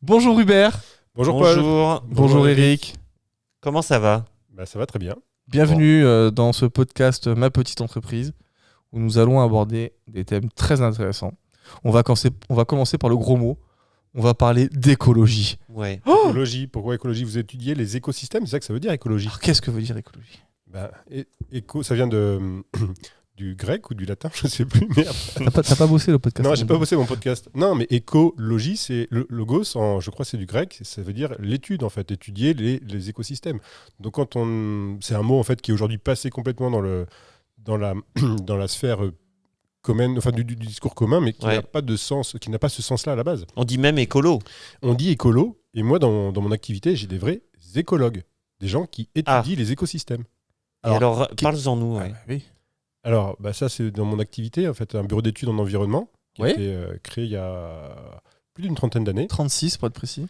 Bonjour Hubert. Bonjour Paul. Bonjour Eric. Comment ça va ? Ça va très bien. Bienvenue dans ce podcast Ma Petite Entreprise où nous allons aborder des thèmes très intéressants. On va commencer par le gros mot. On va parler d'écologie. Ouais. Écologie, pourquoi écologie ? Vous étudiez les écosystèmes, c'est ça que ça veut dire écologie ? Alors, qu'est-ce que veut dire écologie ? Éco, ça vient du grec ou du latin, je ne sais plus. Mais T'as pas bossé le podcast ? non, j'ai pas bossé mon podcast. Non, mais écologie, c'est le logos, je crois que c'est du grec, ça veut dire l'étude en fait, étudier les écosystèmes. Donc c'est un mot en fait qui est aujourd'hui passé complètement dans la sphère commune, enfin du discours commun, mais qui n'a pas de sens, qui n'a pas ce sens-là à la base. On dit même écolo. On dit écolo, et moi dans mon activité, j'ai des vrais écologues, des gens qui étudient les écosystèmes. Alors parle-en-nous. Ouais. Oui. Alors, ça, c'est dans mon activité, en fait, un bureau d'études en environnement qui a été créé il y a plus d'une trentaine d'années. 36 pour être précis.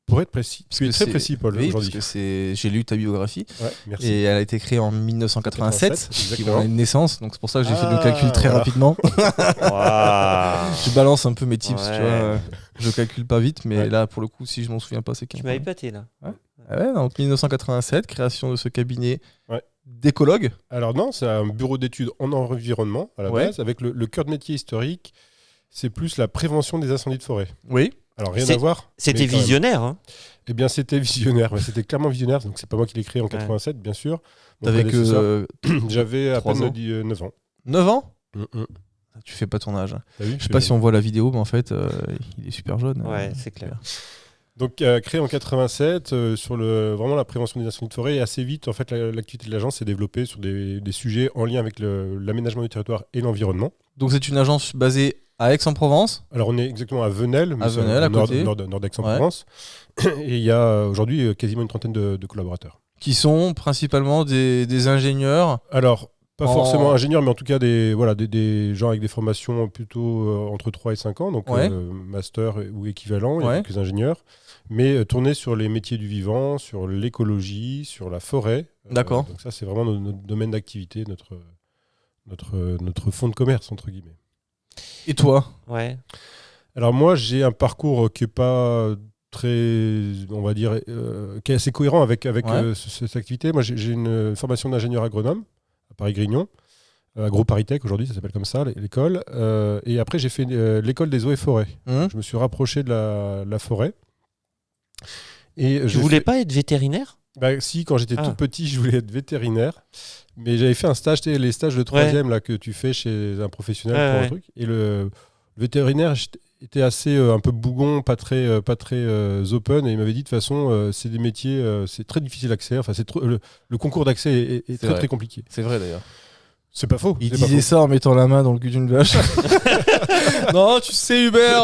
Pour être précis. Tu es très précis, Paul, aujourd'hui. Parce que j'ai lu ta biographie. Ouais, merci. Et elle a été créée en 1987, qui a une naissance. Donc c'est pour ça que j'ai fait le calcul très rapidement. Je balance un peu mes tips, tu vois. Je calcule pas vite, mais là, pour le coup, si je m'en souviens pas, c'est 15 ans. Tu m'as épaté, là. Donc 1987, création de ce cabinet d'écologue. Alors non, c'est un bureau d'études en environnement, à la base, avec le cœur de métier historique. C'est plus la prévention des incendies de forêt. Oui. Alors rien à voir. C'était visionnaire, hein ? Eh bien, c'était visionnaire. C'était clairement visionnaire. Donc c'est pas moi qui l'ai créé en 87, bien sûr. T'avais que... J'avais à peine 9 ans. 9 ans ? Tu fais pas ton âge. Je sais pas si on voit la vidéo, mais en fait, il est super jeune. Ouais, c'est clair. Donc créé en 87 sur vraiment la prévention des incendies de forêt, et assez vite en fait l'activité de l'agence s'est développée sur des sujets en lien avec l'aménagement du territoire et l'environnement. Donc c'est une agence basée à Aix-en-Provence. Alors on est exactement à Venelles, mais à côté. nord d'Aix-en-Provence, et il y a aujourd'hui quasiment une trentaine de collaborateurs. Qui sont principalement des ingénieurs. Alors pas forcément ingénieurs, mais en tout cas des gens avec des formations plutôt entre 3 et 5 ans, donc master ou équivalent, il y a quelques ingénieurs, mais tournés sur les métiers du vivant, sur l'écologie, sur la forêt. D'accord. Donc ça, c'est vraiment notre domaine d'activité, notre fonds de commerce, entre guillemets. Et toi ? Ouais. Alors moi, j'ai un parcours qui n'est pas très, on va dire, qui est assez cohérent avec cette activité. Moi, j'ai une formation d'ingénieur agronome à Paris-Grignon, AgroParisTech aujourd'hui, ça s'appelle comme ça, l'école. Et après, j'ai fait l'école des eaux et forêts. Je me suis rapproché de la forêt. Et tu voulais pas être vétérinaire ? Si, quand j'étais tout petit, je voulais être vétérinaire. Mais j'avais fait un stage, les stages de 3e là, que tu fais chez un professionnel pour un truc. Et le vétérinaire était assez un peu bougon, pas très open. Et il m'avait dit de toute façon, c'est des métiers, c'est très difficile d'accès. Enfin, le concours d'accès est très, très compliqué. C'est vrai d'ailleurs. C'est pas faux. Il disait ça en mettant la main dans le cul d'une vache. Non, tu sais Hubert,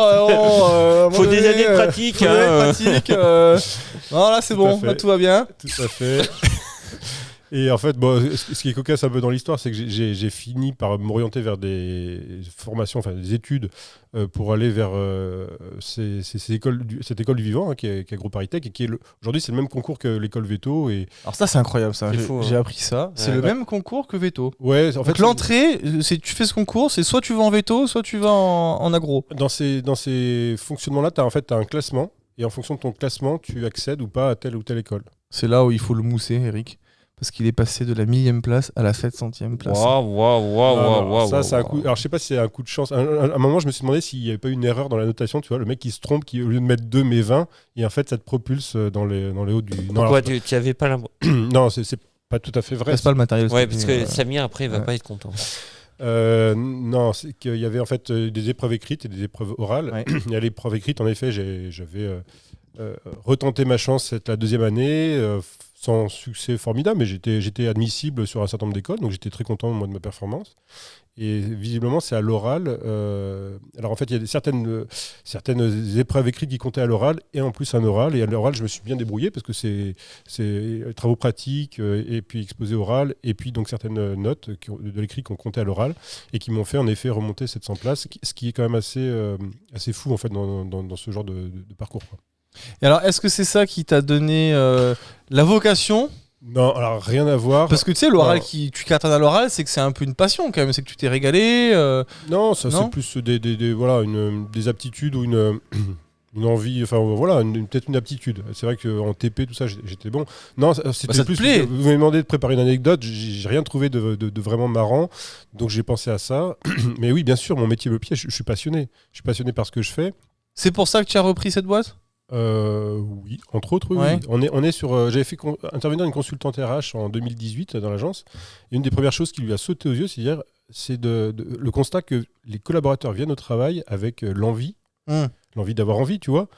faut des années de pratique. Non, là c'est bon, là tout va bien. Tout à fait. Et en fait, ce qui est cocasse un peu dans l'histoire, c'est que j'ai fini par m'orienter vers des formations, enfin des études, pour aller vers cette école du vivant, qui est AgroParisTech, et qui est aujourd'hui c'est le même concours que l'école Veto. Alors ça c'est incroyable, ça. J'ai appris ça. C'est le même concours que Veto. Ouais. En fait, donc l'entrée, tu fais ce concours, c'est soit tu vas en Veto, soit tu vas en agro. Dans ces fonctionnements-là, tu as un classement, et en fonction de ton classement, tu accèdes ou pas à telle ou telle école. C'est là où il faut le mousser, Eric. Parce qu'il est passé de la 1000e place à la 700e place. Waouh. Ça, c'est un coup. Alors, je sais pas si c'est un coup de chance. À un moment, je me suis demandé s'il n'y avait pas une erreur dans la notation. Tu vois, le mec qui se trompe, qui au lieu de mettre 2, met 20. Et en fait, ça te propulse dans les hauts du. Pourquoi tu n'avais pas la. Non, c'est pas tout à fait vrai. C'est pas le matériel. Ouais, parce que Samir, après, il va pas être content. Non, c'est qu'il y avait en fait des épreuves écrites et des épreuves orales. Ouais. Et à l'épreuve écrite, en effet, j'avais retenté ma chance la 2e année. Sans succès formidable, mais j'étais admissible sur un certain nombre d'écoles, donc j'étais très content moi, de ma performance. Et visiblement, c'est à l'oral. Alors en fait, il y a certaines épreuves écrites qui comptaient à l'oral, et en plus un oral. Et à l'oral, je me suis bien débrouillé, parce que c'est travaux pratiques, et puis exposé oral, et puis donc certaines notes de l'écrit qui ont compté à l'oral, et qui m'ont fait en effet remonter 700 places, ce qui est quand même assez fou en fait, dans ce genre de parcours, quoi. Et alors, est-ce que c'est ça qui t'a donné la vocation Non, alors rien à voir. Parce que tu sais, l'oral, tu cartonnes à l'oral, c'est que c'est un peu une passion quand même, c'est que tu t'es régalé. Non, ça c'est plus des aptitudes ou une une envie, enfin voilà, peut-être une aptitude. C'est vrai qu'en TP, tout ça, j'étais bon. Non, c'était ça te plus. plaît. Vous m'avez demandé de préparer une anecdote, j'ai rien trouvé de vraiment marrant, donc j'ai pensé à ça. Mais oui, bien sûr, mon métier me pied, je suis passionné. Je suis passionné par ce que je fais. C'est pour ça que tu as repris cette boîte ? Oui, entre autres, oui. Ouais. Oui. On est sur. J'avais fait intervenir une consultante RH en 2018 dans l'agence. Et une des premières choses qui lui a sauté aux yeux, c'est le constat que les collaborateurs viennent au travail avec l'envie d'avoir envie, tu vois.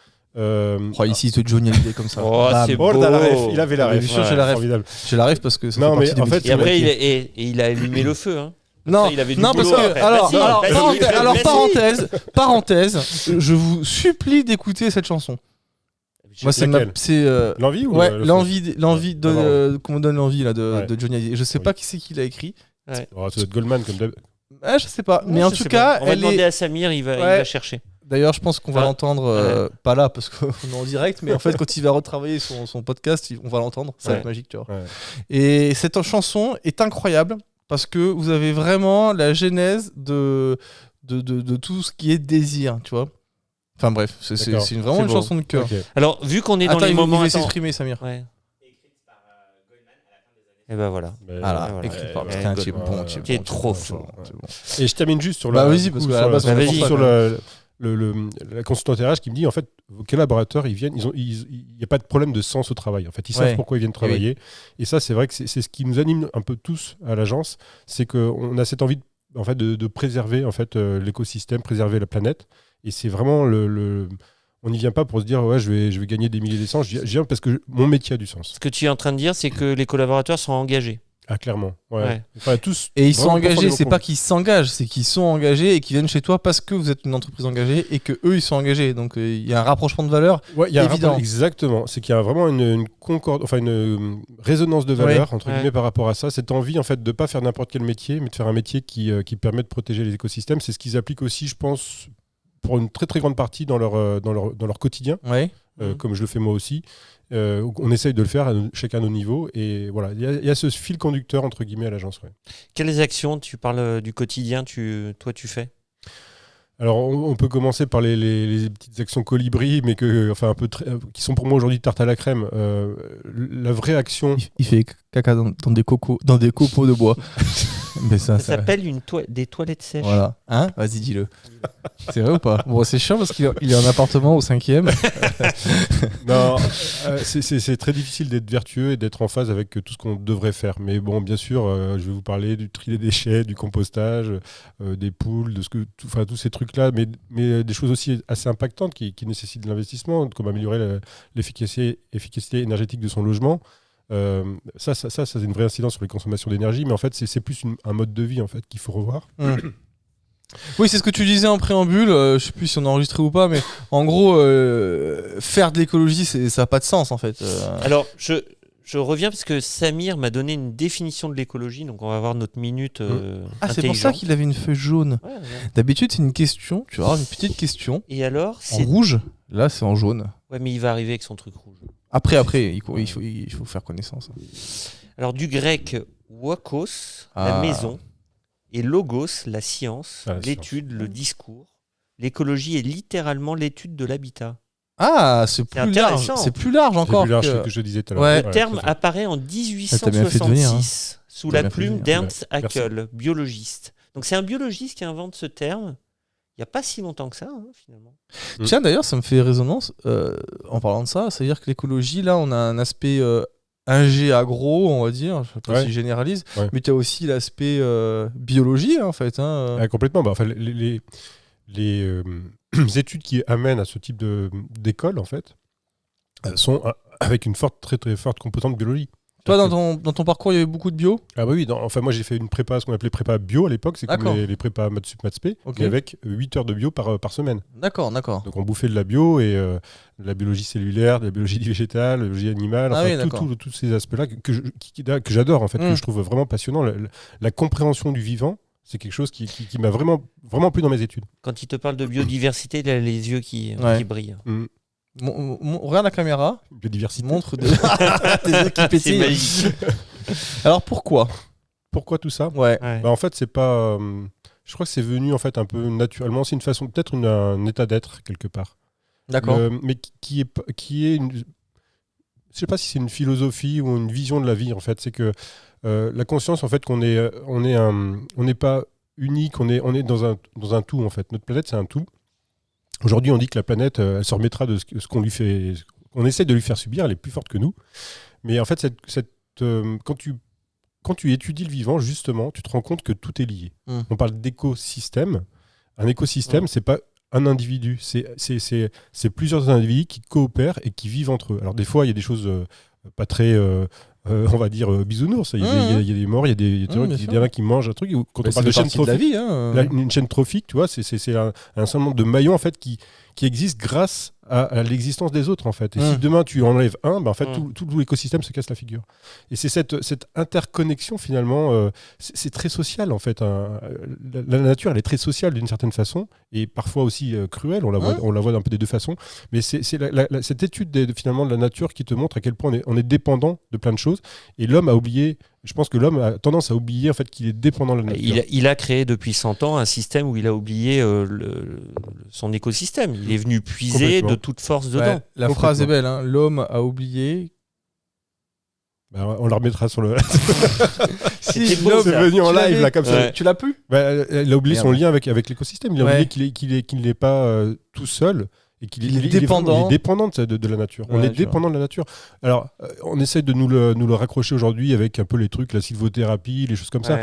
Ici, c'est Johnny Hallyday comme ça. C'est beau. Il avait la ref. Bien sûr, j'ai la ref. Formidable. J'ai la ref parce que ça Non, fait mais partie en des fait, métiers. Et après, il a allumé le feu. Hein. Non, Ça, il avait du non parce boulot que après. alors, Vas-y. parenthèse, je vous supplie d'écouter cette chanson. Moi, c'est l'envie ou l'envie qu'on me donne l'envie là de Johnny Hallyday. Je sais pas qui c'est qui l'a écrit. Ouais. Oh, ça doit être Goldman comme d'hab. Je sais pas, mais en tout cas, on va elle demander est. à Samir, il va chercher. D'ailleurs, je pense qu'on va Ah. l'entendre, pas là parce qu'on est en direct, mais en fait, quand il va retravailler son podcast, on va l'entendre. Ça va être magique, tu vois. Ouais. Et cette chanson est incroyable parce que vous avez vraiment la genèse de tout ce qui est désir, tu vois. Enfin bref, c'est vraiment une chanson de cœur. Okay. Alors, vu qu'on est dans les il moments... va s'exprimer, Samir. Ouais. Et ben voilà. Voilà, voilà. écrit par... Ouais, Putain, tu es Goldman. bon, Tu es trop fort. Et je termine juste sur Bah, vas-y, parce qu'à la base, on est pour ça, sur la consultante RH qui me dit en fait vos collaborateurs ils viennent, il n'y a pas de problème de sens au travail, en fait ils savent pourquoi ils viennent travailler. Et ça c'est vrai que c'est ce qui nous anime un peu tous à l'agence, c'est qu'on a cette envie de préserver en fait l'écosystème, préserver la planète, et c'est vraiment on n'y vient pas pour se dire ouais je vais gagner des milliers d'essence, je viens parce que mon métier a du sens. Ce que tu es en train de dire, c'est que les collaborateurs sont engagés. Ah clairement, ouais. Ouais. Enfin, tous, et ils sont vraiment engagés, c'est profondément pas qu'ils s'engagent, c'est qu'ils sont engagés et qu'ils viennent chez toi parce que vous êtes une entreprise engagée et que eux ils sont engagés. Donc il y a un rapprochement de valeurs. Ouais, il y a évident. Exactement, c'est qu'il y a vraiment une concorde, enfin une résonance de valeurs entre guillemets par rapport à ça. Cette envie en fait de pas faire n'importe quel métier, mais de faire un métier qui permet de protéger les écosystèmes. C'est ce qu'ils appliquent aussi, je pense, pour une très très grande partie dans leur quotidien, comme je le fais moi aussi. On essaye de le faire chacun à nos niveaux, et voilà, il y a ce fil conducteur entre guillemets à l'agence. Ouais. Quelles actions, tu parles du quotidien, toi tu fais? Alors on peut commencer par les petites actions colibri, mais qui sont pour moi aujourd'hui tarte à la crème. La vraie action. Il fait caca dans des copeaux de bois. Mais ça s'appelle des toilettes sèches. Voilà. Hein? Vas-y, dis-le. C'est vrai ou pas? Bon, c'est chiant parce qu'il est en appartement au 5e. Non, c'est très difficile d'être vertueux et d'être en phase avec tout ce qu'on devrait faire. Mais bon, bien sûr, je vais vous parler du tri des déchets, du compostage, des poules, de tous ces trucs-là, mais des choses aussi assez impactantes qui nécessitent de l'investissement, comme améliorer l'efficacité énergétique de son logement. Ça c'est une vraie incidence sur les consommations d'énergie, mais en fait c'est plus un mode de vie en fait qu'il faut revoir. Oui, c'est ce que tu disais en préambule, je sais plus si on a enregistré ou pas, mais en gros faire de l'écologie ça n'a pas de sens en fait. Alors je reviens parce que Samir m'a donné une définition de l'écologie, donc on va avoir notre minute c'est pour ça qu'il avait une feuille jaune. Ouais. D'habitude c'est une question, tu vas avoir une petite question. Et alors en rouge, là c'est en jaune. Ouais, mais il va arriver avec son truc rouge. Après, il faut faire connaissance. Alors, du grec wakos, la maison, et logos, la science, l'étude, le discours. L'écologie est littéralement l'étude de l'habitat. Ah, c'est plus large. C'est plus large encore. C'est plus large que je disais tout à l'heure. Ouais. Le terme apparaît en 1866 sous la plume d'Ernst Haeckel, biologiste. Donc, c'est un biologiste qui invente ce terme. Il n'y a pas si longtemps que ça, finalement. Tiens, d'ailleurs, ça me fait résonance en parlant de ça. C'est-à-dire que l'écologie, là, on a un aspect ingé agro, on va dire. Je ne sais pas si je généralise. Ouais. Mais tu as aussi l'aspect biologie, en fait. Complètement. Bah, enfin, les études qui amènent à ce type d'école, en fait, sont avec une très très forte composante biologie. Toi, dans ton parcours, il y avait beaucoup de bio? Ah bah oui, moi j'ai fait une prépa, ce qu'on appelait prépa bio à l'époque, c'est comme les prépas maths sup, maths spé, mais avec 8 heures de bio par semaine. D'accord. Donc on bouffait de la bio et de la biologie cellulaire, de la biologie végétale, de la biologie animale, tous ces aspects-là que j'adore en fait, que je trouve vraiment passionnant. La compréhension du vivant, c'est quelque chose qui m'a vraiment, vraiment plu dans mes études. Quand il te parle de biodiversité, il a les yeux qui brillent. Regarde la caméra. Biodiversité. Montre tes yeux qui pétillent. C'est magique. Alors pourquoi tout ça? Ouais. Bah, en fait, c'est pas. Je crois que c'est venu en fait un peu naturellement. C'est une façon, peut-être un état d'être quelque part. D'accord. Mais qui est une... Je sais pas si c'est une philosophie ou une vision de la vie, en fait. C'est que la conscience, en fait, on n'est pas unique, on est dans un tout, en fait. Notre planète, c'est un tout. Aujourd'hui, on dit que la planète, elle se remettra de ce qu'on lui fait, qu'on essaie de lui faire subir, elle est plus forte que nous. Mais en fait, quand tu étudies le vivant, justement, tu te rends compte que tout est lié. On parle d'écosystème. Un écosystème, c'est pas un individu, c'est plusieurs individus qui coopèrent et qui vivent entre eux. Alors des fois, il y a des choses pas très, on va dire, bisounours. Il y a des morts, il y en a qui mangent un truc. Quand on parle de chaîne trophique, une chaîne trophique, tu vois, c'est un certain nombre de maillons en fait qui existent grâce à l'existence des autres, en fait. Et si demain tu enlèves un, en fait, tout l'écosystème se casse la figure. Et c'est cette interconnexion, finalement, c'est très social, en fait. La nature, elle est très sociale d'une certaine façon, et parfois aussi cruelle, on la voit d'un peu des deux façons. Mais c'est cette étude, finalement, de la nature qui te montre à quel point on est dépendant de plein de choses. Et l'homme a oublié... Je pense que l'homme a tendance à oublier en fait, qu'il est dépendant de la nature. Il a créé depuis 100 ans un système où il a oublié son écosystème. Il est venu puiser de toute force dedans. La phrase est belle, hein. L'homme a oublié... on la remettra sur le... C'est venu en live là, comme ça. Tu l'as pu ? Il a oublié son lien avec l'écosystème. Il a oublié qu'il n'est pas tout seul. Et qu'il est dépendant. Il est dépendant de la nature. On est dépendant de la nature. Alors, on essaie de nous le raccrocher aujourd'hui avec un peu les trucs, la sylvothérapie, les choses comme ça.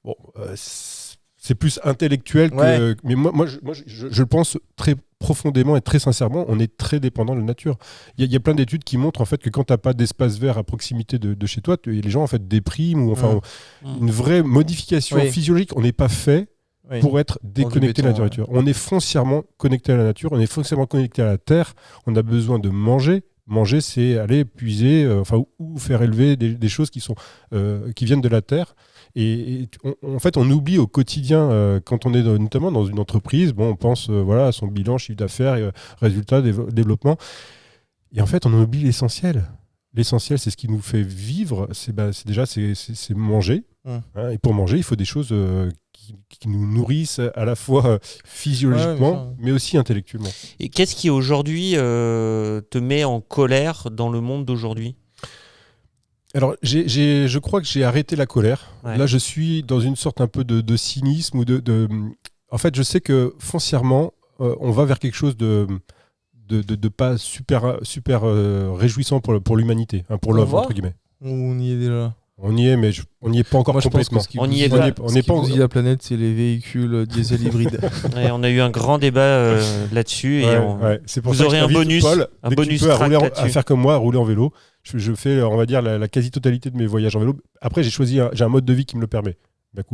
Bon, c'est plus intellectuel que... Mais moi je pense très profondément et très sincèrement, on est très dépendant de la nature. Il y a plein d'études qui montrent en fait que quand tu n'as pas d'espace vert à proximité de chez toi, les gens en fait dépriment ou enfin une vraie modification physiologique. On n'est pas fait pour être déconnecté de la nature. On est foncièrement connecté à la nature, on est foncièrement connecté à la terre, on a besoin de manger. Manger, c'est aller puiser ou faire élever des choses qui viennent de la terre. Et en fait, on oublie au quotidien, quand on est notamment dans une entreprise, on pense à son bilan, chiffre d'affaires, résultats, développement. Et en fait, on oublie l'essentiel. L'essentiel, c'est ce qui nous fait vivre, c'est manger. Et pour manger, il faut des choses qui nous nourrissent à la fois physiologiquement, mais aussi intellectuellement. Et qu'est-ce qui aujourd'hui te met en colère dans le monde d'aujourd'hui ? Alors, je crois que j'ai arrêté la colère. Là, je suis dans une sorte un peu de cynisme ou En fait, je sais que foncièrement, on va vers quelque chose de pas super réjouissant pour l'humanité, pour l'homme, entre guillemets. On y est déjà. On y est, mais on n'y est pas encore complètement. On n'y est pas. Ce qui bousille la planète, c'est les véhicules diesel hybrides. On a eu un grand débat là-dessus. C'est pour vous ça aurez un bonus, Paul, un bonus à faire comme moi, à rouler en vélo. Je fais, on va dire, la quasi-totalité de mes voyages en vélo. Après, j'ai un mode de vie qui me le permet.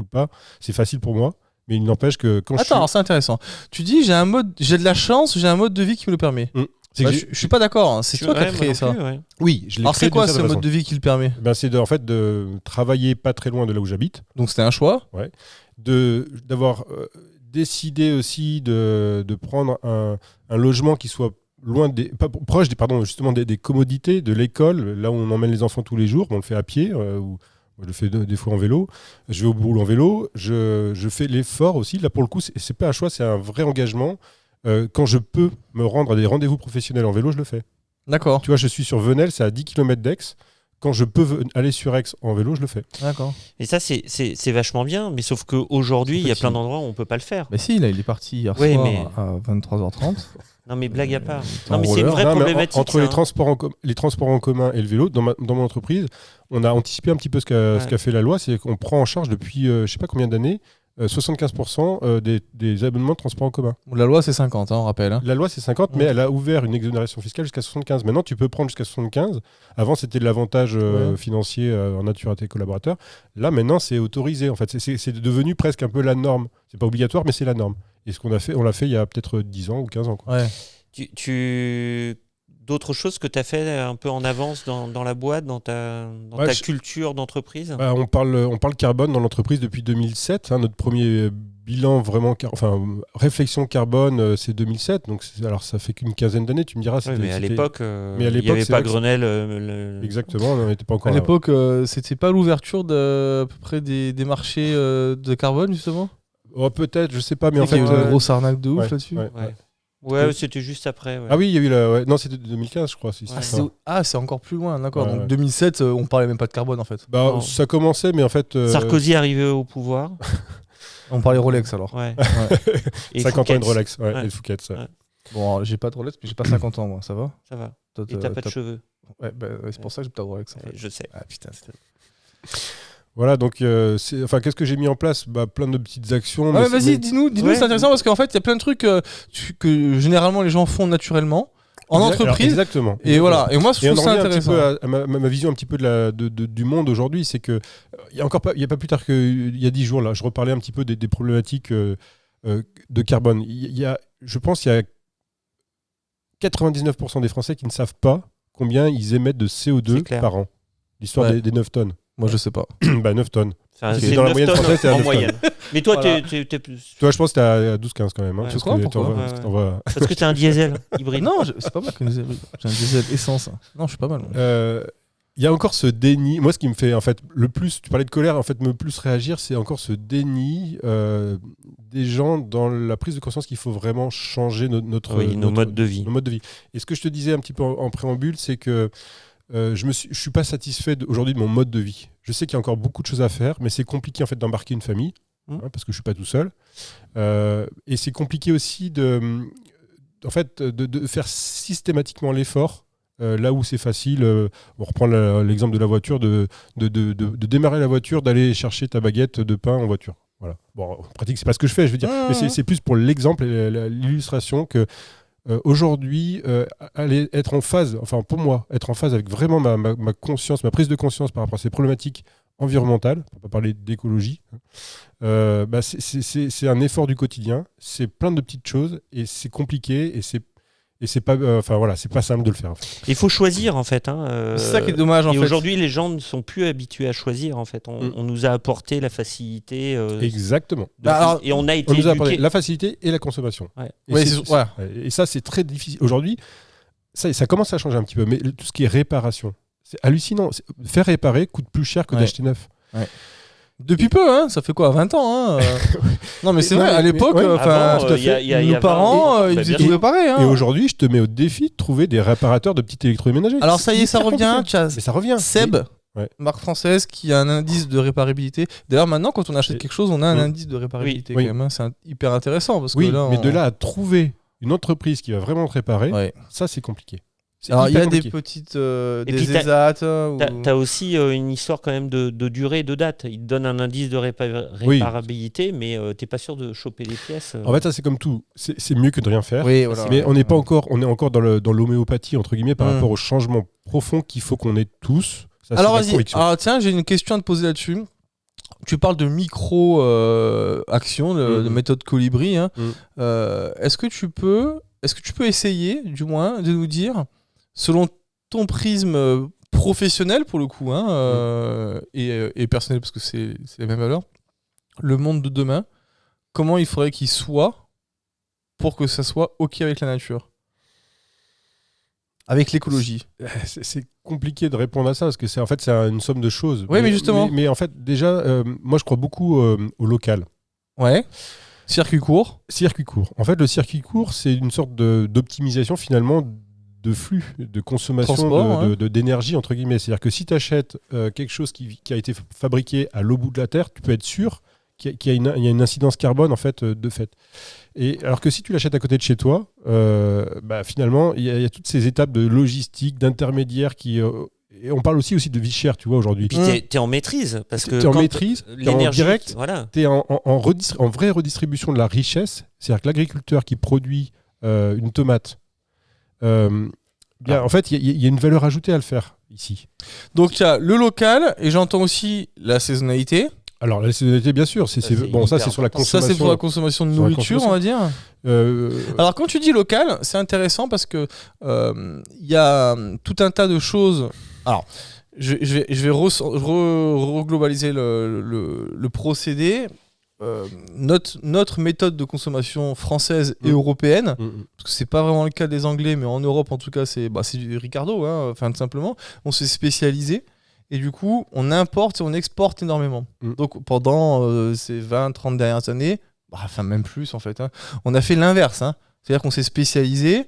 Pas. C'est facile pour moi. Mais il n'empêche que quand alors c'est intéressant. Tu dis, j'ai de la chance, j'ai un mode de vie qui me le permet. Je suis pas d'accord, hein. C'est toi qui as créé ça. Oui, je l'ai créé. Alors c'est quoi ce mode de vie qui le permet ? C'est de travailler pas très loin de là où j'habite. Donc c'était un choix. D'avoir décidé aussi de prendre un logement qui soit proche des commodités de l'école, là où on emmène les enfants tous les jours. On le fait à pied ou je le fais des fois en vélo. Je vais au boulot en vélo. Je fais l'effort aussi. Là, pour le coup, c'est pas un choix, c'est un vrai engagement. Quand je peux me rendre à des rendez-vous professionnels en vélo, je le fais. D'accord. Tu vois, je suis sur Venelle, c'est à 10 km d'Aix. Quand je peux aller sur Aix en vélo, je le fais. D'accord. Et ça, c'est vachement bien, mais sauf qu'aujourd'hui, il y a plein d'endroits où on ne peut pas le faire. Mais si, là, il est parti hier soir à 23h30. Non, mais blague à part. Non, mais c'est une vraie problématique. Entre les transports en commun et le vélo, dans mon entreprise, on a anticipé un petit peu ce qu'a fait la loi, c'est qu'on prend en charge depuis je ne sais pas combien d'années 75% des abonnements de transport en commun. La loi, c'est 50, on rappelle. Hein. La loi, c'est 50, mais elle a ouvert une exonération fiscale jusqu'à 75. Maintenant, tu peux prendre jusqu'à 75. Avant, c'était de l'avantage financier en nature à tes collaborateurs. Là, maintenant, c'est autorisé. En fait, c'est devenu presque un peu la norme. C'est pas obligatoire, mais c'est la norme. Et ce qu'on a fait, on l'a fait il y a peut-être 10 ans ou 15 ans. Quoi. Ouais. D'autres choses que tu as fait un peu en avance dans la boîte, dans ta culture d'entreprise ? On parle carbone dans l'entreprise depuis 2007. Notre premier bilan vraiment, réflexion carbone, c'est 2007. Donc alors ça fait qu'une quinzaine d'années, tu me diras. Mais à l'époque, il n'y avait pas Grenelle. Exactement, on n'était pas encore. À l'époque, c'était pas l'ouverture à peu près des marchés de carbone justement ? Peut-être, je sais pas, mais en fait, il y a eu une grosse arnaque de ouf là-dessus. Ouais, c'était juste après. Ouais. Ah oui, il y a eu non, c'était 2015, je crois. C'est encore plus loin, d'accord. Donc 2007, on parlait même pas de carbone en fait. Ça commençait, mais en fait. Sarkozy arrivait au pouvoir. On parlait Rolex alors. Ouais. 50 ans de Rolex, et de Fouquet. Bon, alors, j'ai pas de Rolex, mais j'ai pas 50 ans, moi, ça va ? Ça va. Et t'as pas de cheveux. Ouais, c'est pour ça que j'ai pas de Rolex. En fait. Je sais. Ah putain, c'était. Voilà, donc, qu'est-ce que j'ai mis en place ? Plein de petites actions. Ouais, vas-y, dis-nous, c'est intéressant parce qu'en fait, il y a plein de trucs que généralement les gens font naturellement en entreprise. Exactement. Et voilà. Et moi, je trouve ça intéressant. Un petit peu à ma vision un petit peu du monde aujourd'hui, c'est que il y a pas plus tard qu'il y a 10 jours là, je reparlais un petit peu des problématiques de carbone. Je pense qu'il y a 99% des Français qui ne savent pas combien ils émettent de CO2 par an. L'histoire des 9 tonnes. Moi, je sais pas. 9 tonnes. C'est dans la moyenne française, c'est en moyenne. Mais toi, voilà. t'es plus. Toi, je pense que t'es à 12-15 quand même. Je crois, pourquoi Parce que t'es un diesel hybride. Non, c'est pas mal que j'ai un diesel essence. Non, je suis pas mal. Il y a encore ce déni. Moi, ce qui me fait en fait le plus, tu parlais de colère, en fait, me plus réagir, c'est encore ce déni des gens dans la prise de conscience qu'il faut vraiment changer nos modes de vie. Nos modes de vie. Et ce que je te disais un petit peu en préambule, c'est que je suis pas satisfait aujourd'hui de mon mode de vie. Je sais qu'il y a encore beaucoup de choses à faire, mais c'est compliqué en fait d'embarquer une famille parce que je suis pas tout seul. Et c'est compliqué aussi de faire systématiquement l'effort. Là où c'est facile, on reprend l'exemple de la voiture, de démarrer la voiture, d'aller chercher ta baguette de pain en voiture. Voilà. Bon, en pratique, c'est pas ce que je fais, je veux dire, mais c'est plus pour l'exemple et l'illustration que aujourd'hui, aller être en phase, enfin pour moi, être en phase avec vraiment ma conscience, ma prise de conscience par rapport à ces problématiques environnementales, pour pas parler d'écologie, c'est un effort du quotidien, c'est plein de petites choses et c'est compliqué et c'est pas c'est pas simple de le faire en fait. Il faut choisir en fait c'est ça qui est dommage en fait. Aujourd'hui les gens ne sont plus habitués à choisir en fait. On nous a apporté la facilité exactement. Et on a nous a apporté la facilité et la consommation. Et ça c'est très difficile aujourd'hui. Ça commence à changer un petit peu, mais tout ce qui est réparation, c'est hallucinant. Faire réparer coûte plus cher que d'acheter neuf. Depuis peu, hein, ça fait quoi, 20 ans Non mais c'est vrai, à l'époque, nos parents, ils faisaient tout réparer. Et aujourd'hui, je te mets au défi de trouver des réparateurs de petits électroménagers. Alors ça y est, ça revient. Ça revient. Seb, marque française qui a un indice de réparabilité. D'ailleurs, maintenant, quand on achète quelque chose, on a un indice de réparabilité quand même. C'est hyper intéressant. Parce que là, mais de là à trouver une entreprise qui va vraiment te réparer, ça c'est compliqué. Alors il y a des petites des ESAT. T'as aussi une histoire quand même de durée et de date. Ils te donnent un indice de réparabilité, mais t'es pas sûr de choper les pièces. En fait, ça c'est comme tout. C'est mieux que de rien faire. Oui, voilà. Mais on n'est pas encore, on est encore dans l'homéopathie entre guillemets par rapport au changement profond qu'il faut qu'on ait tous. Ça, alors vas-y. Alors tiens, j'ai une question à te poser là-dessus. Tu parles de micro-action, de méthode Colibri. Hein. Est-ce que tu peux essayer, du moins, de nous dire, selon ton prisme professionnel, pour le coup, et personnel, parce que c'est la même valeur, le monde de demain, comment il faudrait qu'il soit pour que ça soit OK avec la nature ? Avec l'écologie. C'est compliqué de répondre à ça, parce que c'est une somme de choses. Oui, mais justement. Mais en fait, déjà, moi, je crois beaucoup au local. Ouais. Circuit court. En fait, le circuit court, c'est une sorte d'optimisation, finalement, de flux, de consommation d'énergie, entre guillemets. C'est-à-dire que si tu achètes quelque chose qui a été fabriqué à l'autre bout de la Terre, tu peux être sûr qu'il y a une incidence carbone, en fait, de fait. Et alors que si tu l'achètes à côté de chez toi, finalement, il y a toutes ces étapes de logistique, d'intermédiaires qui... et on parle aussi de vie chère, tu vois, aujourd'hui. Et puis t'es en maîtrise, parce que t'es en maîtrise, t'es en direct, voilà. T'es en vraie redistribution de la richesse. C'est-à-dire que l'agriculteur qui produit une tomate, en fait, il y a une valeur ajoutée à le faire ici. Donc il y a le local, et j'entends aussi la saisonnalité. Alors la saisonnalité, bien sûr, c'est sur la consommation. Ça, c'est pour la consommation de nourriture, on va dire. Alors quand tu dis local, c'est intéressant parce que y a tout un tas de choses. Alors, je vais reglobaliser le procédé. Notre méthode de consommation française et européenne, parce que c'est pas vraiment le cas des Anglais, mais en Europe en tout cas, c'est du Ricardo, tout simplement. On s'est spécialisé. Et du coup, on importe et on exporte énormément. Donc, pendant ces 20-30 dernières années, même plus en fait, on a fait l'inverse. C'est-à-dire qu'on s'est spécialisé,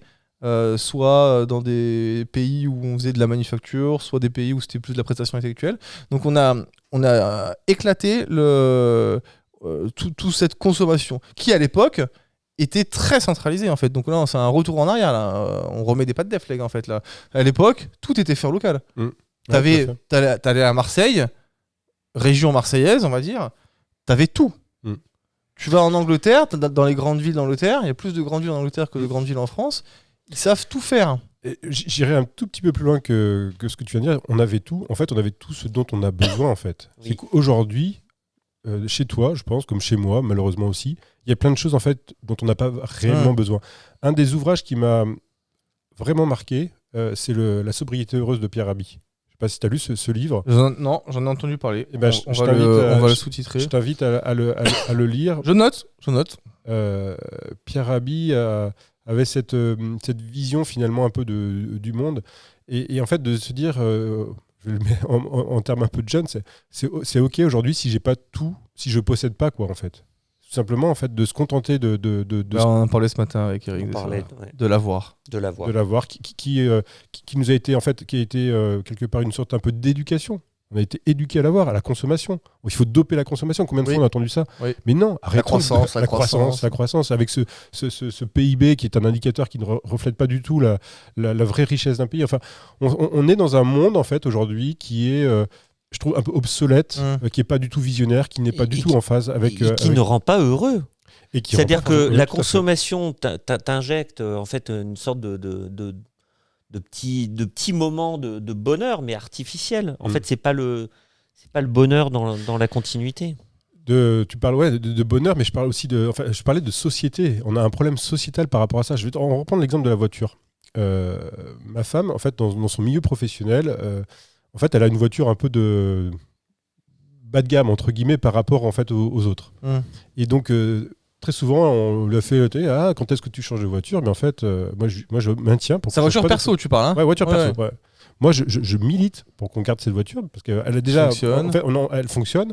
soit dans des pays où on faisait de la manufacture, soit des pays où c'était plus de la prestation intellectuelle. Donc on a éclaté toute cette consommation qui, à l'époque, était très centralisée en fait. Donc là, c'est un retour en arrière. Là. On remet des pattes def, les gars, en fait. Là. À l'époque, tout était fait local. T'allais à Marseille, région marseillaise, on va dire, t'avais tout. Tu vas en Angleterre, dans les grandes villes d'Angleterre, il y a plus de grandes villes en Angleterre que de grandes villes en France. Ils savent tout faire. J'irai un tout petit peu plus loin que ce que tu viens de dire. On avait tout. En fait, on avait tout ce dont on a besoin. En fait, c'est qu'aujourd'hui, chez toi, je pense, comme chez moi, malheureusement aussi, il y a plein de choses en fait dont on n'a pas réellement besoin. Un des ouvrages qui m'a vraiment marqué, c'est La sobriété heureuse de Pierre Rabhi. Je ne sais pas si tu as lu ce livre. Non, j'en ai entendu parler. On va le sous-titrer. Je t'invite à le lire. Je note. Pierre Rabhi avait cette vision finalement un peu du monde et en fait de se dire, je le mets en termes un peu de jeune, c'est ok aujourd'hui si j'ai pas tout, si je possède pas quoi en fait. Tout simplement en fait de se contenter de on en parlait ce matin avec Eric de l'avoir qui nous a été en fait qui a été quelque part une sorte un peu d'éducation. On a été éduqué à l'avoir, à la consommation. Il faut doper la consommation. Combien de fois on a entendu ça ? Mais non, la croissance, avec ce PIB qui est un indicateur qui ne reflète pas du tout la vraie richesse d'un pays. Enfin, on est dans un monde en fait aujourd'hui qui est, je trouve, un peu obsolète, qui n'est pas du tout visionnaire, qui n'est pas du tout en phase avec. Qui ne rend pas heureux. C'est-à-dire que la consommation t'injecte en fait une sorte de petits moments de bonheur, mais artificiels. En fait, c'est pas le bonheur dans la continuité. Tu parles de bonheur, mais je parle aussi je parlais de société. On a un problème sociétal par rapport à ça. Je vais reprendre l'exemple de la voiture. Ma femme, en fait, dans son milieu professionnel, en fait, elle a une voiture un peu de bas de gamme entre guillemets par rapport en fait aux autres. Et donc très souvent, on lui a fait quand est-ce que tu changes de voiture ? Mais en fait, moi, je maintiens. C'est voiture perso, tu parles, hein ? Ouais, voiture perso. Ouais. Moi, je milite pour qu'on garde cette voiture parce qu'elle a déjà. Elle fonctionne.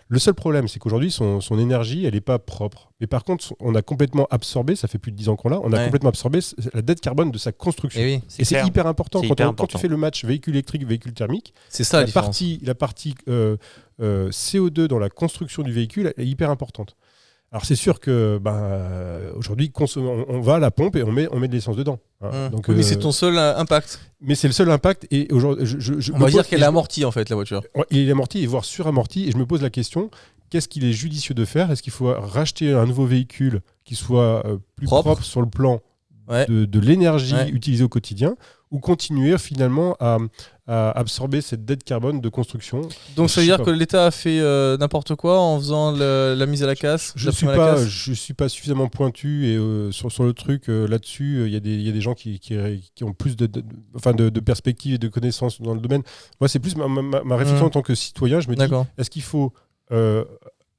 Le seul problème, c'est qu'aujourd'hui, son énergie, elle n'est pas propre. Mais par contre, on a complètement absorbé, ça fait plus de 10 ans qu'on l'a, on a complètement absorbé la dette carbone de sa construction. Et c'est hyper important. Quand tu fais le match véhicule électrique, véhicule thermique, c'est ça la partie CO2 dans la construction du véhicule est hyper importante. Alors c'est sûr que aujourd'hui on va à la pompe et on met de l'essence dedans. Hein. Donc, mais c'est ton seul impact. Mais c'est le seul impact et aujourd'hui on va dire qu'elle est amortie en fait la voiture. Il est amorti et voire suramorti et je me pose la question, qu'est-ce qu'il est judicieux de faire ? Est-ce qu'il faut racheter un nouveau véhicule qui soit plus propre sur le plan de l'énergie utilisée au quotidien ou continuer finalement à absorber cette dette carbone de construction. Donc ça veut dire que l'État a fait n'importe quoi en faisant la mise à la casse. Je suis pas suffisamment pointu et sur le truc là-dessus. Il y a des gens qui ont plus de perspectives et de connaissances dans le domaine. Moi, c'est plus ma réflexion en tant que citoyen. Je me dis, est-ce qu'il faut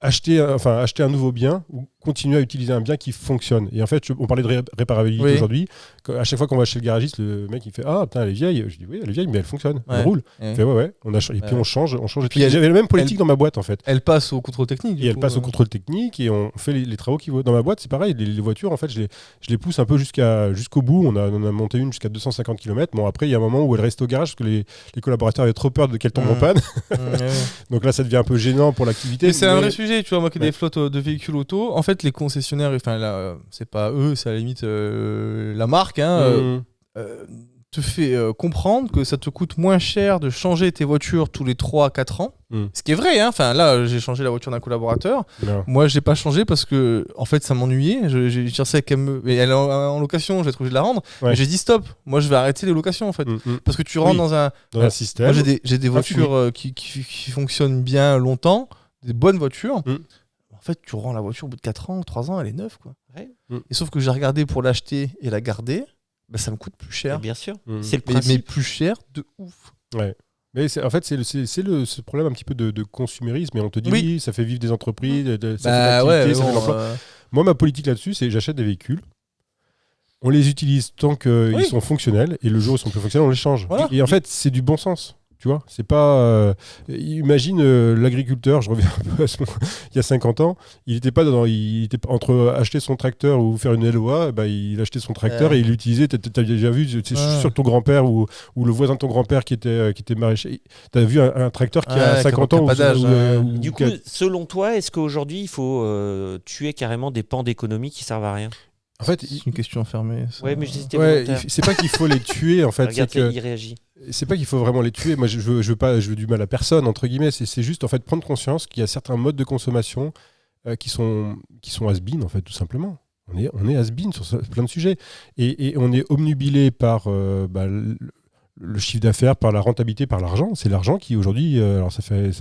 acheter un nouveau bien ou continuer à utiliser un bien qui fonctionne. Et en fait, on parlait de réparabilité aujourd'hui. À chaque fois qu'on va chez le garagiste, le mec il fait putain, elle est vieille. Je dis oui, elle est vieille, mais elle fonctionne, elle roule. Il fait et puis on change. Puis j'avais la même politique dans ma boîte en fait. Elle passe au contrôle technique. Elle passe au contrôle technique et on fait les travaux qui vont. Dans ma boîte, c'est pareil. Les voitures, en fait, je les pousse un peu jusqu'au bout. On a monté une jusqu'à 250 km. Bon, après, il y a un moment où elle reste au garage parce que les collaborateurs avaient trop peur qu'elle tombe en panne. Donc là, ça devient un peu gênant pour l'activité. C'est un vrai sujet. Tu vois, moi qui ai des flottes de véhicules auto, en fait, les concessionnaires, enfin là, c'est pas eux, c'est à la limite la marque, te fait comprendre que ça te coûte moins cher de changer tes voitures tous les 3-4 ans. Ce qui est vrai, hein. Enfin là, j'ai changé la voiture d'un collaborateur. Moi, j'ai pas changé parce que en fait, ça m'ennuyait. J'ai cherché elle est en location, j'ai trouvé de la rendre. Mais j'ai dit stop. Moi, je vais arrêter les locations en fait, parce que tu rentres dans un système. Moi, j'ai des voitures qui fonctionnent bien longtemps, des bonnes voitures. En fait, tu rends la voiture au bout de 4 ans, 3 ans, elle est neuve, quoi. Et sauf que j'ai regardé pour l'acheter et la garder, ça me coûte plus cher. Et bien sûr, c'est le principe. Mais plus cher de ouf. Ouais. Mais en fait, c'est ce problème un petit peu de consumérisme. Et on te dit, oui, ça fait vivre des entreprises, ça fait l'activité, ça fait l'emploi. Moi, ma politique là-dessus, c'est j'achète des véhicules, on les utilise tant qu'ils sont fonctionnels, et le jour où ils sont plus fonctionnels, on les change. Voilà. Et en fait, c'est du bon sens. Tu vois, c'est pas. Imagine l'agriculteur, je reviens un peu à il y a 50 ans, il était entre acheter son tracteur ou faire une LOA, il achetait son tracteur et il l'utilisait. T'as déjà vu, c'est sur ton grand-père ou le voisin de ton grand-père qui était maraîcher. T'as vu un tracteur qui a 50 ans Du coup, selon toi, est-ce qu'aujourd'hui il faut tuer carrément des pans d'économie qui servent à rien? En fait, c'est une question fermée. Ouais, mais c'était volontaire. C'est pas qu'il faut les tuer en fait. Regarde, il réagit. C'est pas qu'il faut vraiment les tuer. Moi, je veux du mal à personne entre guillemets. C'est juste en fait prendre conscience qu'il y a certains modes de consommation qui sont has-been en fait tout simplement. On est has-been sur plein de sujets et on est obnubilé par le chiffre d'affaires, par la rentabilité, par l'argent. C'est l'argent qui aujourd'hui, alors ça fait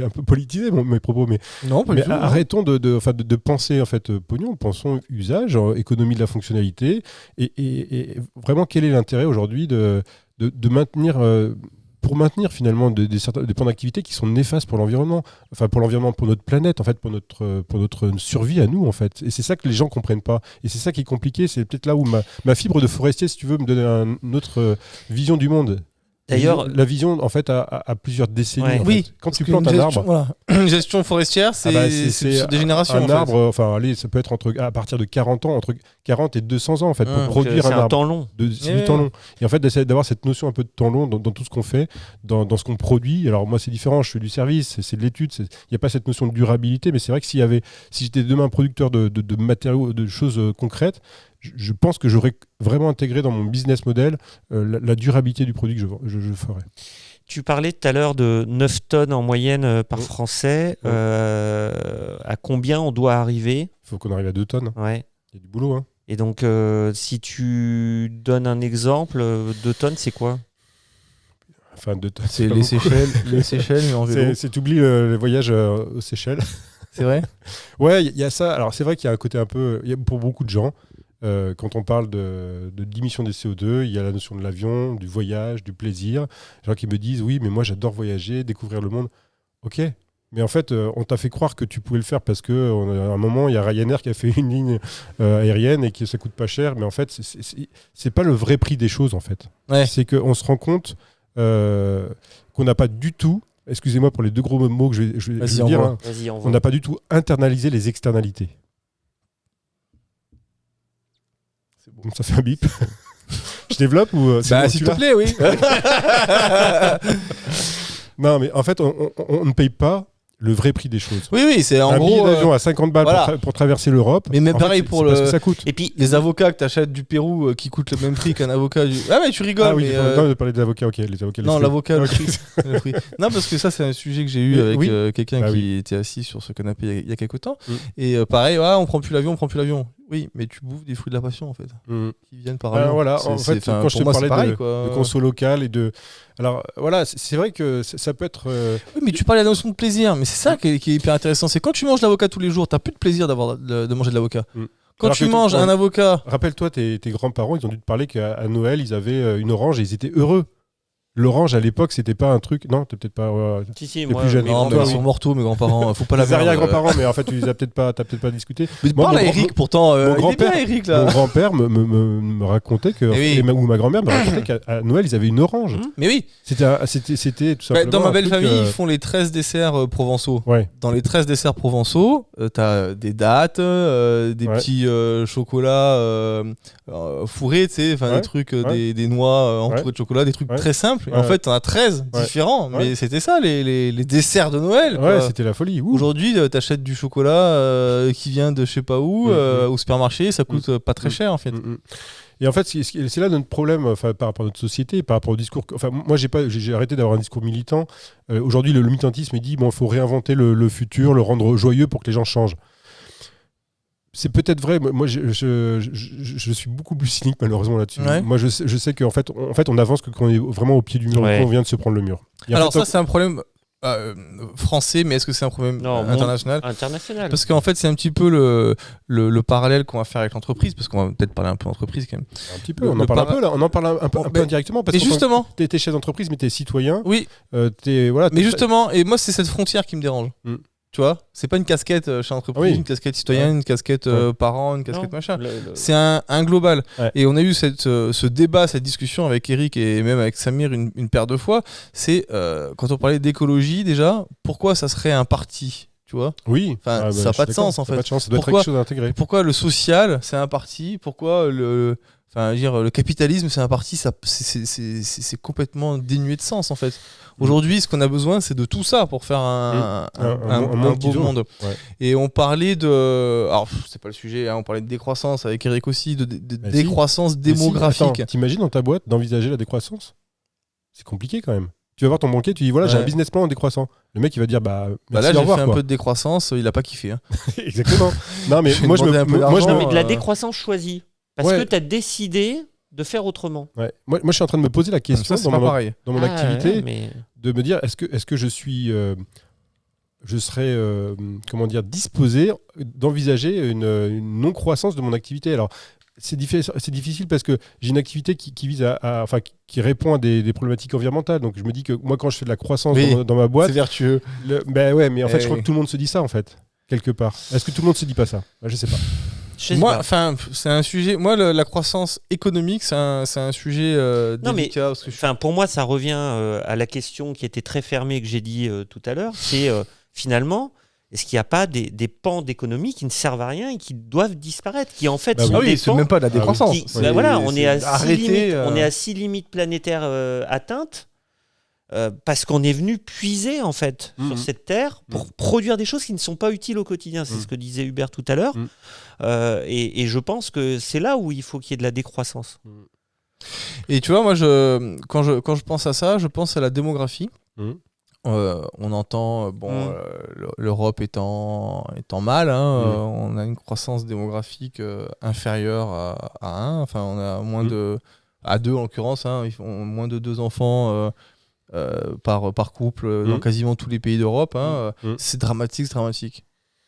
un peu politisé mes propos, mais non, pas du tout, arrêtons de penser en fait pognon, pensons usage, économie de la fonctionnalité, et vraiment quel est l'intérêt aujourd'hui de maintenir pour maintenir finalement des plans d'activité qui sont néfastes pour l'environnement, pour notre planète, en fait, pour notre survie à nous, en fait. Et c'est ça que les gens comprennent pas. Et c'est ça qui est compliqué. C'est peut-être là où ma fibre de forestier, si tu veux, me donner une autre vision du monde. D'ailleurs, la vision, en fait, a plusieurs décennies. Ouais. En fait. Oui, quand tu plantes un arbre, voilà. Une gestion forestière, c'est sur des générations. Un arbre, ça peut être à partir de 40 ans, entre 40 et 200 ans, en fait, pour produire un arbre. C'est un temps long. C'est du temps long. Et en fait, d'essayer d'avoir cette notion un peu de temps long dans tout ce qu'on fait, dans ce qu'on produit. Alors moi, c'est différent. Je fais du service, c'est de l'étude. Il n'y a pas cette notion de durabilité, mais c'est vrai que si j'étais demain producteur de matériaux, de choses concrètes, je pense que j'aurais vraiment intégré dans mon business model la durabilité du produit que je ferais. Tu parlais tout à l'heure de 9 tonnes en moyenne par Français. À combien on doit arriver? Il faut qu'on arrive à 2 tonnes. Ouais. Il y a du boulot. Hein. Et donc, si tu donnes un exemple, 2 tonnes, c'est quoi? Enfin, 2 tonnes. C'est les Seychelles, mais en vélo. C'est t'oublies les voyages aux Seychelles. C'est vrai? Ouais, il y a ça. Alors, c'est vrai qu'il y a un côté un peu... Pour beaucoup de gens, quand on parle de d'émissions des CO2, il y a la notion de l'avion, du voyage, du plaisir. Les gens qui me disent, oui, mais moi, j'adore voyager, découvrir le monde. Ok, mais en fait, on t'a fait croire que tu pouvais le faire parce qu'à un moment, il y a Ryanair qui a fait une ligne aérienne et que ça coûte pas cher. Mais en fait, c'est pas le vrai prix des choses, en fait. Ouais. C'est qu'on se rend compte qu'on n'a pas du tout, excusez-moi pour les 2 gros mots que je vais dire, hein, on n'a pas du tout internalisé les externalités. C'est bon. Ça fait un bip. Je développe ou s'il te plaît, oui. Non, mais en fait, on ne paye pas le vrai prix des choses. Oui, c'est en gros... Un billet d'avion à 50 balles pour traverser l'Europe. Mais même pareil pour parce que ça coûte. Et puis les avocats que tu achètes du Pérou qui coûtent le même prix qu'un avocat du... Ah mais tu rigoles. Ah oui, non, de parler des avocats, ok. Les avocats, non, l'avocat, okay. le prix. Non, parce que ça, c'est un sujet que j'ai eu avec quelqu'un qui était assis sur ce canapé il y a quelques temps. Et pareil, on prend plus l'avion. Oui, mais tu bouffes des fruits de la passion, en fait. Qui viennent par avion. Voilà, en fait, quand je te parlais de conso local et de... Alors, voilà, c'est vrai que ça peut être... Oui, mais tu parlais de la notion de plaisir. Mais c'est ça qui est hyper intéressant. C'est quand tu manges l'avocat tous les jours, t'as plus de plaisir de manger de l'avocat. Quand tu manges un avocat... Rappelle-toi, tes grands-parents, ils ont dû te parler qu'à Noël, ils avaient une orange et ils étaient heureux. L'orange à l'époque, c'était pas un truc. Non, t'es peut-être pas. Si, moi, plus jeune. Non, mais ils sont mortaux, mes grands-parents. Faut pas la merde. Les arrière-grands-parents, mais en fait, tu les as t'as peut-être pas discuté. Mais parle à Eric, pourtant. Mon grand-père, Eric, là. Mon grand-père me racontait que, ou ma grand-mère me racontait qu'à Noël, ils avaient une orange. Mais oui. C'était tout simplement. Dans ma belle famille, ils font les 13 desserts provençaux. Ouais. Dans les 13 desserts provençaux, t'as des dattes, des petits chocolats fourrés, tu sais, des trucs, des noix entourées de chocolat, des trucs très simples. Et en fait, t'en as 13 différents, mais c'était ça les desserts de Noël. Ouais, c'était la folie. Aujourd'hui, t'achètes du chocolat qui vient de je sais pas où, au supermarché, ça coûte pas très cher en fait. Et en fait, c'est là notre problème par rapport à notre société, par rapport au discours. Enfin, moi, j'ai arrêté d'avoir un discours militant. Aujourd'hui, le militantisme, il dit il faut réinventer le futur, le rendre joyeux pour que les gens changent. C'est peut-être vrai. Moi, je suis beaucoup plus cynique malheureusement là-dessus. Ouais. Moi, je sais qu'en fait, on avance quand on est vraiment au pied du mur, quand on vient de se prendre le mur. Alors ça, c'est un problème français, mais est-ce que c'est un problème international ? International. Parce qu'en fait, c'est un petit peu le parallèle qu'on va faire avec l'entreprise, parce qu'on va peut-être parler un peu d'entreprise quand même. Un petit peu. On en parle un peu indirectement. Parce que justement, t'es chef d'entreprise, mais t'es citoyen. Oui. Voilà. Mais justement, et moi, c'est cette frontière qui me dérange. Tu vois, c'est pas une casquette chez entreprise, une casquette citoyenne, une casquette parent, une casquette machin. C'est un global. Ouais. Et on a eu ce débat, cette discussion avec Eric et même avec Samir une paire de fois. C'est quand on parlait d'écologie déjà, pourquoi ça serait un parti, tu vois ? Oui. Ça n'a pas de sens en fait. Pas de chance, ça doit être quelque chose d'intégré. Pourquoi le social c'est un parti ? Pourquoi le capitalisme c'est un parti ? C'est complètement dénué de sens en fait. Aujourd'hui, ce qu'on a besoin, c'est de tout ça pour faire un beau monde. Ouais. Et on parlait de... Alors, c'est pas le sujet, on parlait de décroissance avec Eric aussi, de décroissance démographique. Attends, t'imagines dans ta boîte d'envisager la décroissance ? C'est compliqué quand même. Tu vas voir ton banquier, tu dis voilà, j'ai un business plan en décroissant. Le mec, il va dire merci, là, j'ai fait un peu de décroissance, il a pas kiffé. Hein. Exactement. Non, mais moi, mais de la décroissance choisie. Parce que tu as décidé de faire autrement. Ouais. Moi, je suis en train de me poser la question dans mon activité, de me dire est-ce que je serais disposé d'envisager une non-croissance de mon activité. Alors, c'est difficile parce que j'ai une activité qui vise qui répond à des problématiques environnementales. Donc, je me dis que moi, quand je fais de la croissance dans ma boîte... C'est vertueux. Mais en fait, je crois que tout le monde se dit ça, en fait, quelque part. Est-ce que tout le monde se dit pas ça ? Je sais pas. Moi, c'est un sujet. Moi, la croissance économique, c'est un sujet délicat. Pour moi, ça revient à la question qui était très fermée que j'ai dit tout à l'heure. C'est finalement, est-ce qu'il n'y a pas des pans d'économie qui ne servent à rien et qui doivent disparaître, qui en fait sont des c'est pans même pas de la décroissance. On est à 6 limites planétaires atteintes. Parce qu'on est venu puiser en fait sur cette terre pour produire des choses qui ne sont pas utiles au quotidien. C'est ce que disait Hubert tout à l'heure. Et je pense que c'est là où il faut qu'il y ait de la décroissance. Et tu vois, moi, quand je pense à ça, je pense à la démographie. On entend l'Europe étant mal, on a une croissance démographique inférieure à 1. Enfin, on a moins à 2 en l'occurrence. Ils font moins de 2 enfants. Par couple dans quasiment tous les pays d'Europe, c'est dramatique.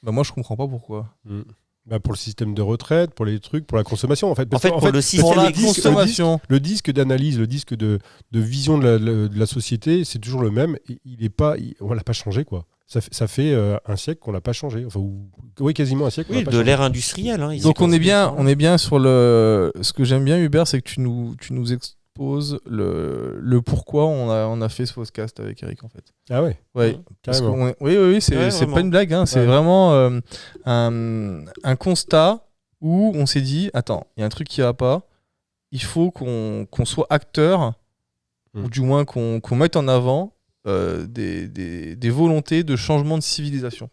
Moi, je comprends pas pourquoi. Pour le système de retraite, pour les trucs, pour la consommation, en fait. Pour le système de consommation, le disque d'analyse, le disque de vision de la société, c'est toujours le même. On l'a pas changé, quoi. Ça fait un siècle qu'on l'a pas changé. Quasiment un siècle. De l'ère industrielle. Donc on est bien sur le. Ce que j'aime bien, Hubert, c'est que tu nous exposes le pourquoi on a fait ce podcast avec Eric en fait. Ah ouais. Ouais. Oui, c'est pas une blague. C'est vraiment un constat où on s'est dit attends, il y a un truc qui va pas. Il faut qu'on soit acteur ou du moins qu'on mette en avant des volontés de changement de civilisation.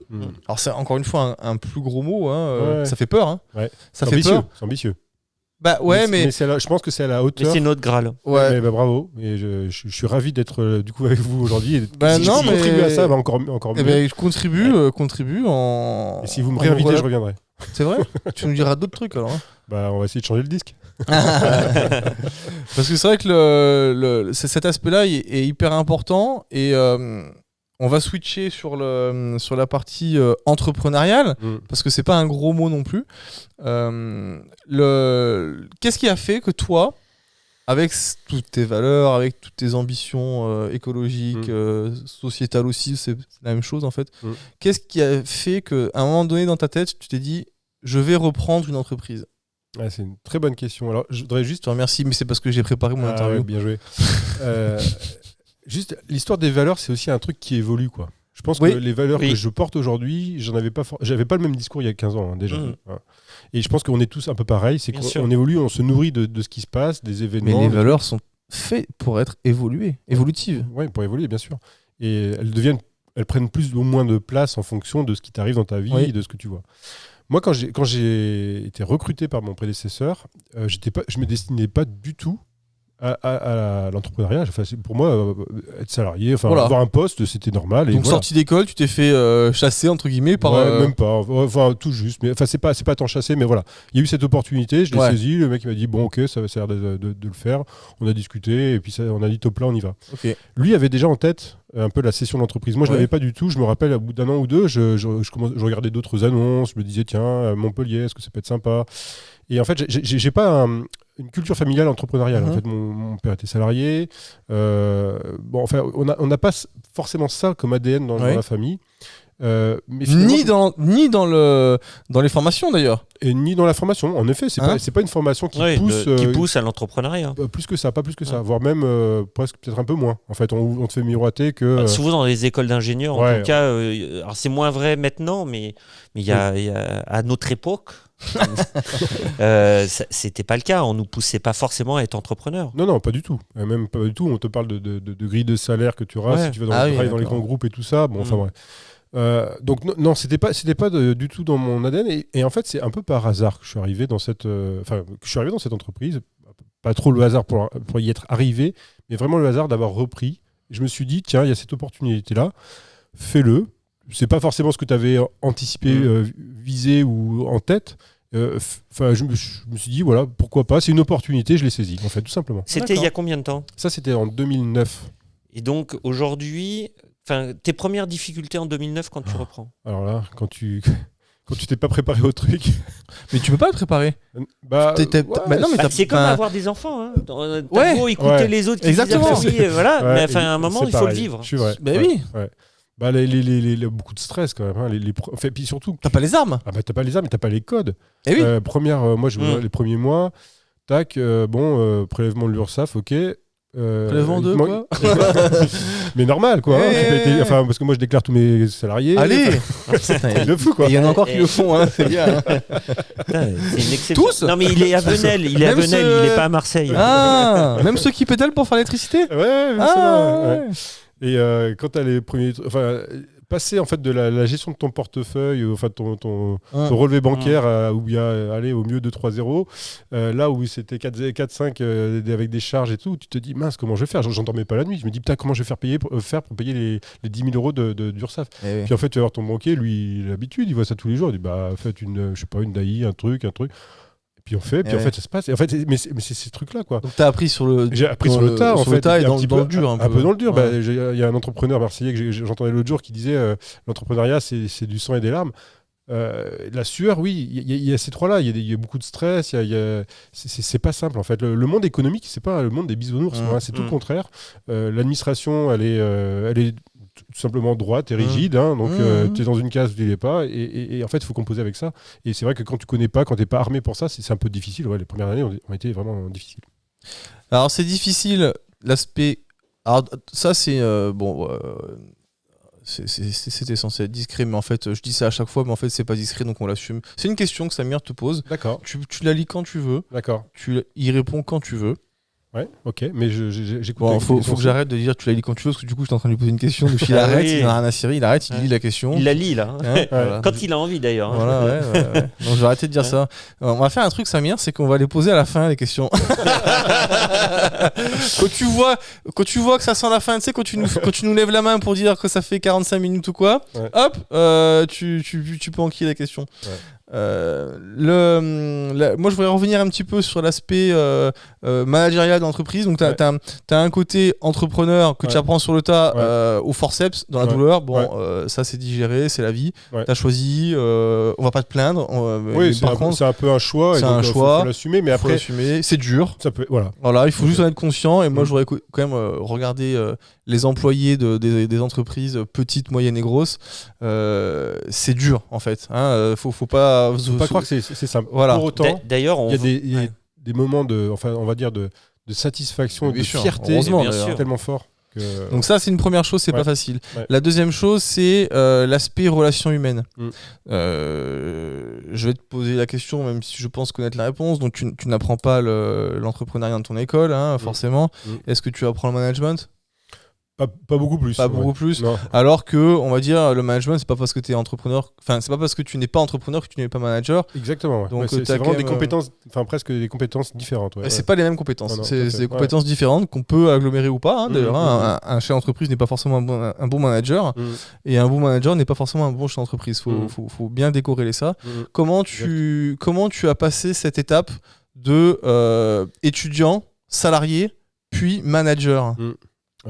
Alors c'est encore une fois un plus gros mot. Ça fait peur. Ça fait peur. C'est ambitieux. Mais je pense que c'est à la hauteur. Mais c'est notre Graal. Ouais. Bravo. Et je suis ravi d'être du coup avec vous aujourd'hui. Si je contribue à ça, encore mieux. Je contribue en. Et si vous me réinvitez, je reviendrai. C'est vrai. Tu nous diras d'autres trucs alors. On va essayer de changer le disque. Parce que c'est vrai que cet aspect-là est hyper important et on va switcher sur la partie entrepreneuriale parce que c'est pas un gros mot non plus. Qu'est-ce qui a fait que toi, avec toutes tes valeurs, avec toutes tes ambitions écologiques, sociétales aussi, c'est la même chose en fait. Qu'est-ce qui a fait qu'à un moment donné dans ta tête, tu t'es dit je vais reprendre une entreprise? C'est une très bonne question. Alors, je voudrais juste... Je te remercie, mais c'est parce que j'ai préparé mon interview. Ouais, bien joué. Juste, l'histoire des valeurs, c'est aussi un truc qui évolue, quoi. Je pense que les valeurs que je porte aujourd'hui, j'avais pas le même discours il y a 15 ans, déjà. Et je pense qu'on est tous un peu pareils. C'est qu'on évolue, on se nourrit de ce qui se passe, des événements. Mais les valeurs sont faites pour être évolutives. Oui, pour évoluer, bien sûr. Et elles prennent plus ou moins de place en fonction de ce qui t'arrive dans ta vie et de ce que tu vois. Moi, quand j'ai été recruté par mon prédécesseur, je me destinais pas du tout à l'entrepreneuriat. Enfin, pour moi, être salarié, avoir un poste, c'était normal. Donc, sorti d'école, tu t'es fait chasser, entre guillemets, par... même pas. Tout juste. Mais c'est pas tant chassé, mais voilà. Il y a eu cette opportunité, je l'ai saisie. Le mec il m'a dit, bon, ok, ça a l'air de le faire. On a discuté, et puis on a dit, top là, on y va. Okay. Lui avait déjà en tête un peu la session d'entreprise. Moi, je l'avais pas du tout. Je me rappelle, au bout d'un an ou deux, je regardais d'autres annonces. Je me disais, tiens, Montpellier, est-ce que ça peut être sympa? Et en fait, j'ai pas une culture familiale entrepreneuriale. En fait, mon père était salarié. On n'a pas forcément ça comme ADN dans la famille. Ni dans les formations d'ailleurs. Et ni dans la formation. En effet, c'est pas une formation qui pousse à l'entrepreneuriat. Plus que ça, pas plus que ça, voire même presque peut-être un peu moins. En fait, on te fait miroiter que. Souvent dans les écoles d'ingénieurs, en tout cas, alors c'est moins vrai maintenant, mais il y a à notre époque. C'était pas le cas, on nous poussait pas forcément à être entrepreneur. Non, pas du tout. Même pas du tout. On te parle de grille de salaire que tu auras si tu vas travailler dans les grands groupes et tout ça. Bon, enfin bref. Donc non, c'était pas du tout dans mon ADN. Et en fait, c'est un peu par hasard que je suis arrivé dans cette entreprise. Pas trop le hasard pour y être arrivé, mais vraiment le hasard d'avoir repris. Et je me suis dit, tiens, il y a cette opportunité-là, fais-le. C'est pas forcément ce que tu avais anticipé, visé ou en tête. Je me suis dit, voilà, pourquoi pas, c'est une opportunité, je l'ai saisie, en fait, tout simplement. C'était il y a combien de temps ? Ça, c'était en 2009. Et donc, aujourd'hui, tes premières difficultés en 2009 quand tu reprends ? Alors là, quand tu t'es pas préparé au truc. Mais tu peux pas te préparer. C'est comme avoir des enfants. Hein. T'as beau écouter les autres qui disent voilà, mais à un moment, il faut le vivre. Oui. Ouais. Beaucoup de stress quand même. Hein. Puis surtout, t'as pas les armes. Ah bah t'as pas les armes, mais t'as pas les codes. Et oui. Moi, les premiers mois, prélèvement de l'URSSAF, ok. Prélèvement de quoi Mais normal, quoi. Hein, parce que moi, je déclare tous mes salariés. Allez, il le fout, quoi. Il y en a encore qui le font, hein, c'est bien. C'est une exception. Tous. Non, mais il est à Venelle. Il est pas à Marseille. Ah, même ceux qui pédalent pour faire l'électricité. Ouais. Et quand tu as les premiers. Passer en fait de la gestion de ton portefeuille, ton relevé bancaire, où il y a au mieux de 3-0, là où c'était 4-5 avec des charges et tout, tu te dis, mince, comment je vais faire ? J'en dormais pas la nuit. Je me dis, putain, comment je vais faire pour payer les 10 000 euros d'URSSAF ? Puis en fait, tu vas voir ton banquier, lui, il a l'habitude, il voit ça tous les jours, il dit, faites une DAI, un truc. Puis en fait, ça se passe. Et en fait, mais c'est ces trucs-là, quoi. Donc t'as appris sur le. J'ai appris sur le tas, en fait. Et dans le dur, un peu dans le dur. Il y a un entrepreneur marseillais que j'entendais l'autre jour qui disait l'entrepreneuriat, c'est du sang et des larmes. La sueur, oui, il y a ces trois-là. Il y a beaucoup de stress. C'est pas simple, en fait. Le monde économique, c'est pas le monde des bisounours. C'est tout le contraire. L'administration, elle est tout simplement droite et rigide, hein, donc tu es dans une case où tu l'es pas, et en fait il faut composer avec ça, et c'est vrai que quand tu connais pas, quand t'es pas armé pour ça, c'est un peu difficile. Les premières années ont été vraiment difficiles. Alors c'est difficile, l'aspect, alors ça c'est c'était censé être discret, mais en fait je dis ça à chaque fois, mais en fait c'est pas discret, donc on l'assume. C'est une question que Samir te pose. D'accord. Tu la lis quand tu veux. D'accord. Tu y réponds quand tu veux. Ouais, ok, mais j'écoute. Bon, faut que j'arrête de dire tu la lis quand tu veux, parce que du coup, je suis en train de lui poser une question. Donc, il arrête, il n'a rien à cirer, il arrête, il lit la question. Il la lit, là. Voilà. Quand il a envie, d'ailleurs. Hein. Voilà, ouais. Donc, je vais arrêter de dire ça. On va faire un truc, Samir, c'est qu'on va les poser à la fin, les questions. Quand tu vois que ça sent la fin, tu sais, quand tu nous lèves la main pour dire que ça fait 45 minutes ou quoi, hop, tu peux enquiller la question. Ouais. Moi je voudrais revenir un petit peu sur l'aspect managérial d'entreprise. Donc t'as un côté entrepreneur que tu apprends sur le tas au forceps, dans la douleur. Bon, ça c'est digéré, c'est la vie. T'as choisi, on va pas te plaindre. C'est un peu un choix. C'est un choix. Faut l'assumer, mais après c'est dur. Ça peut, voilà, il faut juste en être conscient. Et moi je voudrais quand même regarder les employés des entreprises petites, moyennes et grosses. C'est dur en fait. Faut pas croire que c'est simple. Voilà. Pour autant, d'ailleurs, il y a des moments de satisfaction et de fierté tellement forts. Donc ça, c'est une première chose, c'est pas facile. La deuxième chose, c'est l'aspect relations humaines. Je vais te poser la question, même si je pense connaître la réponse. Donc tu n'apprends pas l'entrepreneuriat dans ton école, forcément. Est-ce que tu apprends le management ? Pas beaucoup plus. Pas beaucoup plus. Non. Alors que, on va dire, le management, c'est pas parce que tu es entrepreneur, enfin, c'est pas parce que tu n'es pas entrepreneur que tu n'es pas manager. Exactement. Ouais. Donc, c'est vraiment des compétences, presque des compétences différentes. Ouais. C'est pas les mêmes compétences. C'est des compétences différentes qu'on peut agglomérer ou pas. D'ailleurs, un chef d'entreprise n'est pas forcément un bon manager, et un bon manager n'est pas forcément un bon chef d'entreprise. Faut bien décorréler ça. Comment tu as passé cette étape de étudiant, salarié, puis manager?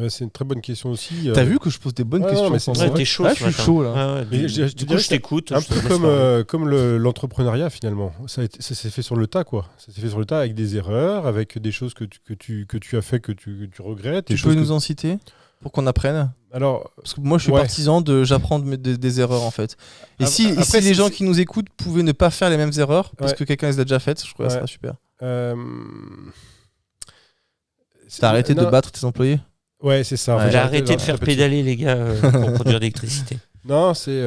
C'est une très bonne question aussi. T'as vu que je pose des bonnes questions. T'es chaud. Je suis chaud là. Je t'écoute. Un peu comme l'entrepreneuriat finalement. Ça s'est fait sur le tas, quoi. Ça s'est fait sur le tas avec des erreurs, avec des choses que tu as fait que tu regrettes. Tu peux nous en citer ? pour qu'on apprenne. Alors, parce que moi, je suis partisan de j'apprends des erreurs en fait. Et si les gens qui nous écoutent pouvaient ne pas faire les mêmes erreurs parce que quelqu'un les a déjà faites, je trouve que ça serait super. T'as arrêté de battre tes employés ? Ouais, c'est ça. En fait, j'ai arrêté de faire pédaler les gars pour produire de l'électricité. Non, c'est.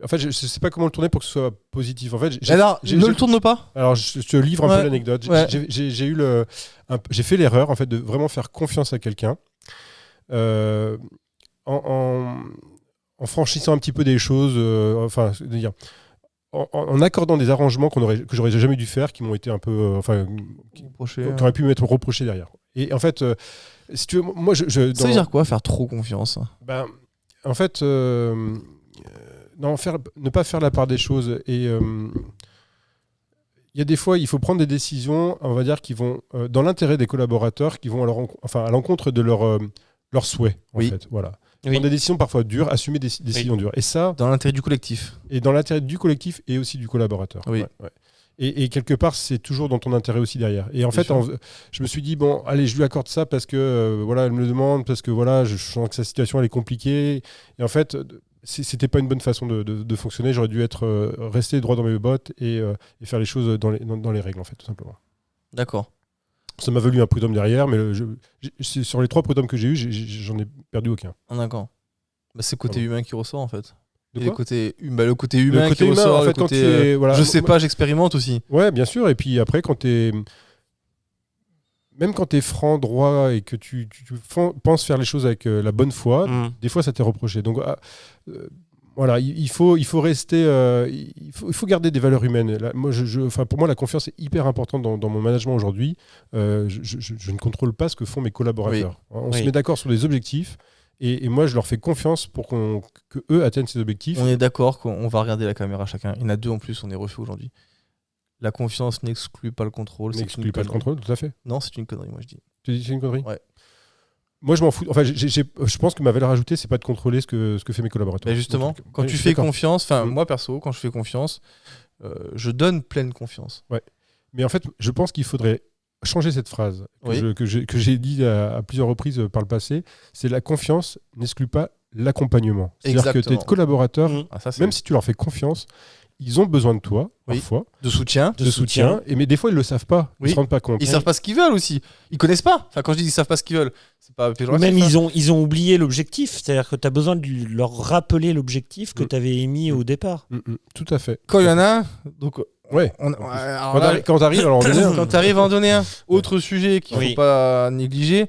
En fait, je sais pas comment le tourner pour que ce soit positif. En fait, ne le tourne pas. Alors, je te livre un peu l'anecdote. J'ai fait l'erreur en fait de vraiment faire confiance à quelqu'un en franchissant un petit peu des choses. En accordant des arrangements que j'aurais jamais dû faire, qui m'ont été un peu, qui auraient pu m'être reprochés derrière. Et en fait, si tu veux, moi, ça veut dire quoi, faire trop confiance ? En fait. Ne pas faire la part des choses. Et il y a des fois, il faut prendre des décisions, on va dire, qui vont dans l'intérêt des collaborateurs, qui vont à l'encontre de leurs souhaits. En fait, voilà. Prendre des décisions parfois dures, assumer des décisions dures. Et ça, dans l'intérêt du collectif. Et dans l'intérêt du collectif et aussi du collaborateur. Oui. Ouais. Et quelque part, c'est toujours dans ton intérêt aussi derrière. Et en fait, je me suis dit, bon, allez, je lui accorde ça parce que, elle me le demande, parce que, je sens que sa situation, elle est compliquée. Et en fait, c'était pas une bonne façon de fonctionner. J'aurais dû rester droit dans mes bottes et faire les choses dans les règles, en fait, tout simplement. D'accord. Ça m'a valu un prud'homme derrière, mais sur les 3 prud'hommes que j'ai eus, j'en ai perdu aucun. D'accord. C'est le côté humain qui ressort, en fait. Le côté humain qui ressort, en fait, je sais pas, j'expérimente aussi. Ouais, bien sûr. Et puis après, même quand t'es franc, droit et que tu penses faire les choses avec la bonne foi, des fois ça t'est reproché. Donc il faut rester, il faut garder des valeurs humaines. Là, pour moi, la confiance est hyper importante dans mon management aujourd'hui. Je ne contrôle pas ce que font mes collaborateurs. Oui. On se met d'accord sur des objectifs. Et moi, je leur fais confiance pour que eux atteignent ces objectifs. On est d'accord qu'on va regarder la caméra chacun. Il y en a 2 en plus, on est refait aujourd'hui. La confiance n'exclut pas le contrôle. N'exclut pas le contrôle, tout à fait. Non, c'est une connerie, moi je dis. Tu dis que c'est une connerie ? Ouais. Moi, je m'en fous. Enfin, je pense que ma valeur ajoutée, c'est pas de contrôler ce que fait mes collaborateurs. Mais justement, quand tu fais confiance, moi perso, quand je fais confiance, je donne pleine confiance. Ouais. Mais en fait, je pense qu'il faudrait changer cette phrase que j'ai dit à plusieurs reprises par le passé. C'est la confiance n'exclut pas l'accompagnement. C'est-à-dire que tes collaborateurs, même si tu leur fais confiance, ils ont besoin de toi, parfois. De soutien. Mais des fois, ils ne le savent pas. Ils ne se rendent pas compte. Ils ne savent pas ce qu'ils veulent aussi. Ils connaissent pas. Enfin, quand je dis qu'ils ne savent pas ce qu'ils veulent, c'est pas péjoratif. Même ils ont oublié l'objectif. C'est-à-dire que tu as besoin de leur rappeler l'objectif que tu avais émis au départ. Tout à fait. Quand il y en a, donc... Ouais. Quand t'arrives à en donner un. Quand t'arrives à en donner un. Autre sujet qu'il faut pas négliger,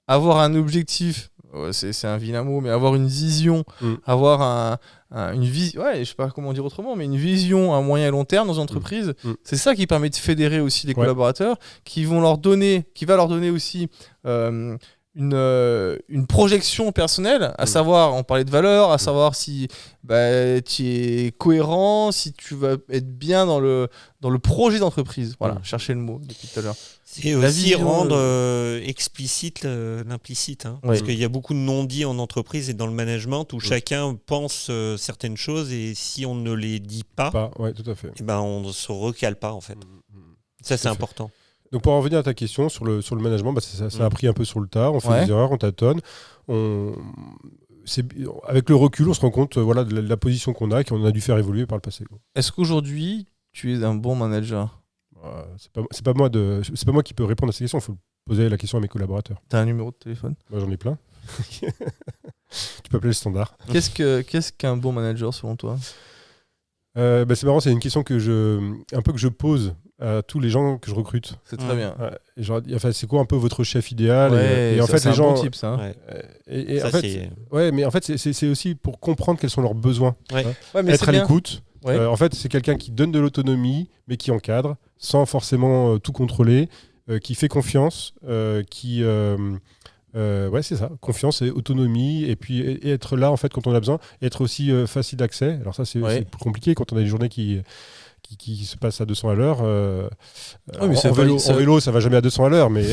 avoir un objectif, c'est un vilain mot, mais avoir une vision, avoir une vision, je sais pas comment dire autrement, mais une vision à moyen et long terme dans une entreprise, c'est ça qui permet de fédérer aussi les collaborateurs, qui va leur donner aussi une projection personnelle, à savoir, on parlait de valeur, à savoir si tu es cohérent, si tu vas être bien dans le projet d'entreprise. Voilà, chercher le mot depuis tout à l'heure. C'est aussi rendre explicite l'implicite. Parce qu'il y a beaucoup de non-dits en entreprise et dans le management où chacun pense certaines choses et si on ne les dit pas, tout à fait. On ne se recale pas en fait. Ça, c'est important. Donc pour en revenir à ta question sur le management, ça a pris un peu sur le tard, on fait des erreurs, on tâtonne. Avec le recul, on se rend compte de la position qu'on a et qu'on a dû faire évoluer par le passé. Est-ce qu'aujourd'hui, tu es un bon manager ? C'est pas moi qui peux répondre à cette question, il faut poser la question à mes collaborateurs. T'as un numéro de téléphone ? Moi j'en ai plein. Tu peux appeler le standard. Qu'est-ce qu'un bon manager selon toi ? C'est marrant, c'est une question que je pose à tous les gens que je recrute. C'est très bien. C'est quoi un peu votre chef idéal ? Et en fait, les gens, bon type, ça. Mais en fait, c'est aussi pour comprendre quels sont leurs besoins. Mais être à l'écoute. En fait, c'est quelqu'un qui donne de l'autonomie, mais qui encadre, sans forcément tout contrôler, qui fait confiance, c'est ça, confiance et autonomie, et puis et être là en fait quand on a besoin, être aussi facile d'accès. Alors ça c'est plus compliqué quand on a des journées qui se passent à 200 à l'heure. En vélo, ça va jamais à 200 à l'heure, mais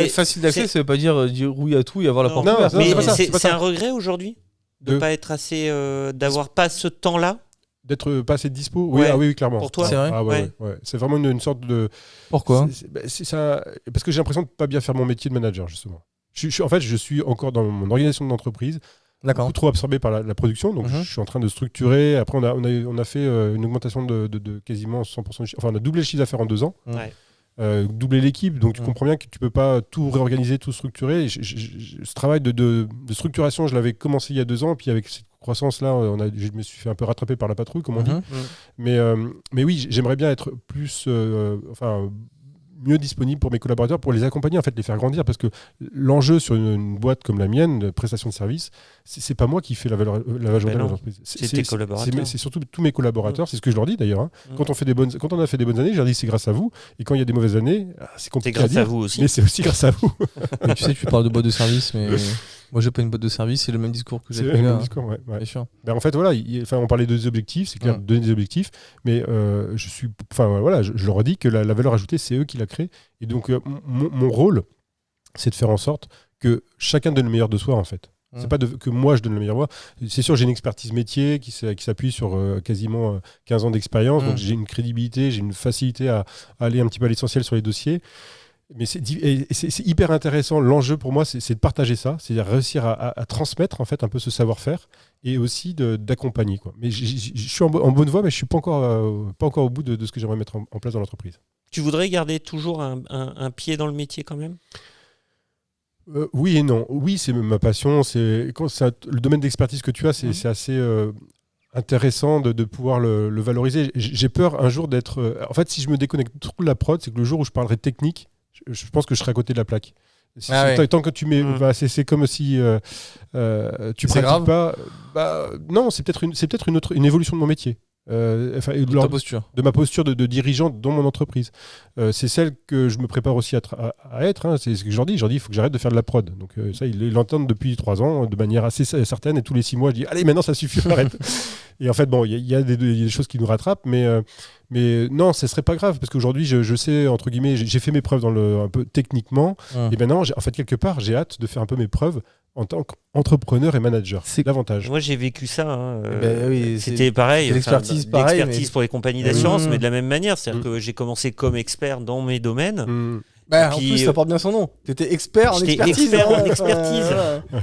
facile d'accès, ça veut pas dire oui à tout et avoir la porte ouverte. Mais c'est un regret aujourd'hui de pas être assez, d'avoir pas ce temps-là. D'être pas assez dispo. Oui, clairement. Pour toi, c'est vrai. C'est vraiment une sorte de. Pourquoi ? C'est ça, parce que j'ai l'impression de pas bien faire mon métier de manager justement. je suis encore dans mon organisation d'entreprise. Beaucoup trop absorbé par la production, donc je suis en train de structurer. Après, on a fait une augmentation de quasiment 100% enfin, on a doublé le chiffre d'affaires en 2 ans. Doubler l'équipe, donc tu comprends bien que tu peux pas tout réorganiser, tout structurer. Ce travail de structuration, je l'avais commencé il y a 2 ans, puis avec cette croissance-là, je me suis fait un peu rattraper par la patrouille, comme on dit. Mais oui, j'aimerais bien être plus... mieux disponible pour mes collaborateurs, pour les accompagner, en fait, les faire grandir, parce que l'enjeu sur une boîte comme la mienne, de prestation de service, c'est pas moi qui fais la valeur ajoutée de l'entreprise. C'est tes collaborateurs. C'est surtout tous mes collaborateurs, c'est ce que je leur dis d'ailleurs. Quand on a fait des bonnes années, je leur dis c'est grâce à vous, et quand il y a des mauvaises années, c'est compliqué à dire. C'est grâce à vous aussi. Mais c'est aussi grâce à vous. Mais tu sais, tu parles de boîte de service, mais moi j'ai pas une boîte de service, c'est le même discours que j'ai. C'est le même discours, ouais. Bien sûr. Ben, en fait, voilà, on parlait de 2 objectifs, c'est clair, donner des objectifs, mais je leur dis que la valeur ajoutée, c'est eux qui la créent. Et donc, mon rôle, c'est de faire en sorte que chacun donne le meilleur de soi, en fait. C'est pas que moi, je donne le meilleur de moi. C'est sûr, j'ai une expertise métier qui s'appuie sur quasiment 15 ans d'expérience, donc j'ai une crédibilité, j'ai une facilité à aller un petit peu à l'essentiel sur les dossiers. Mais c'est hyper intéressant. L'enjeu pour moi, c'est de partager ça, c'est de réussir à transmettre en fait un peu ce savoir-faire et aussi d'accompagner, quoi. Mais je suis en bonne voie, mais je suis pas encore au bout de ce que j'aimerais mettre en place dans l'entreprise. Tu voudrais garder toujours un pied dans le métier quand même ? Oui et non. Oui, c'est ma passion. Le domaine d'expertise que tu as, c'est assez intéressant de pouvoir le valoriser. J'ai peur un jour d'être... en fait, si je me déconnecte trop de la prod, c'est que le jour où je parlerai technique, je pense que je serai à côté de la plaque. Tant que tu mets... c'est comme si tu pratiques pas... non, c'est peut-être une évolution de mon métier. De ta posture. De ma posture de dirigeant dans mon entreprise. C'est celle que je me prépare aussi à être. Hein. C'est ce que je leur dis. Il faut que j'arrête de faire de la prod. Donc ça, ils l'entendent depuis 3 ans de manière assez certaine. Et tous les 6 mois, je dis allez, maintenant ça suffit, arrête. Et en fait, bon, il y a des choses qui nous rattrapent, mais non, ce serait pas grave parce qu'aujourd'hui, je sais, entre guillemets, j'ai fait mes preuves un peu techniquement. Et maintenant, en fait, quelque part, j'ai hâte de faire un peu mes preuves en tant qu'entrepreneur et manager. C'est l'avantage. Moi, j'ai vécu ça. Oui, c'était pareil. L'expertise pour les compagnies d'assurance, mais de la même manière. C'est-à-dire que j'ai commencé comme expert dans mes domaines. En plus, ça porte bien son nom. Tu étais expert en expertise.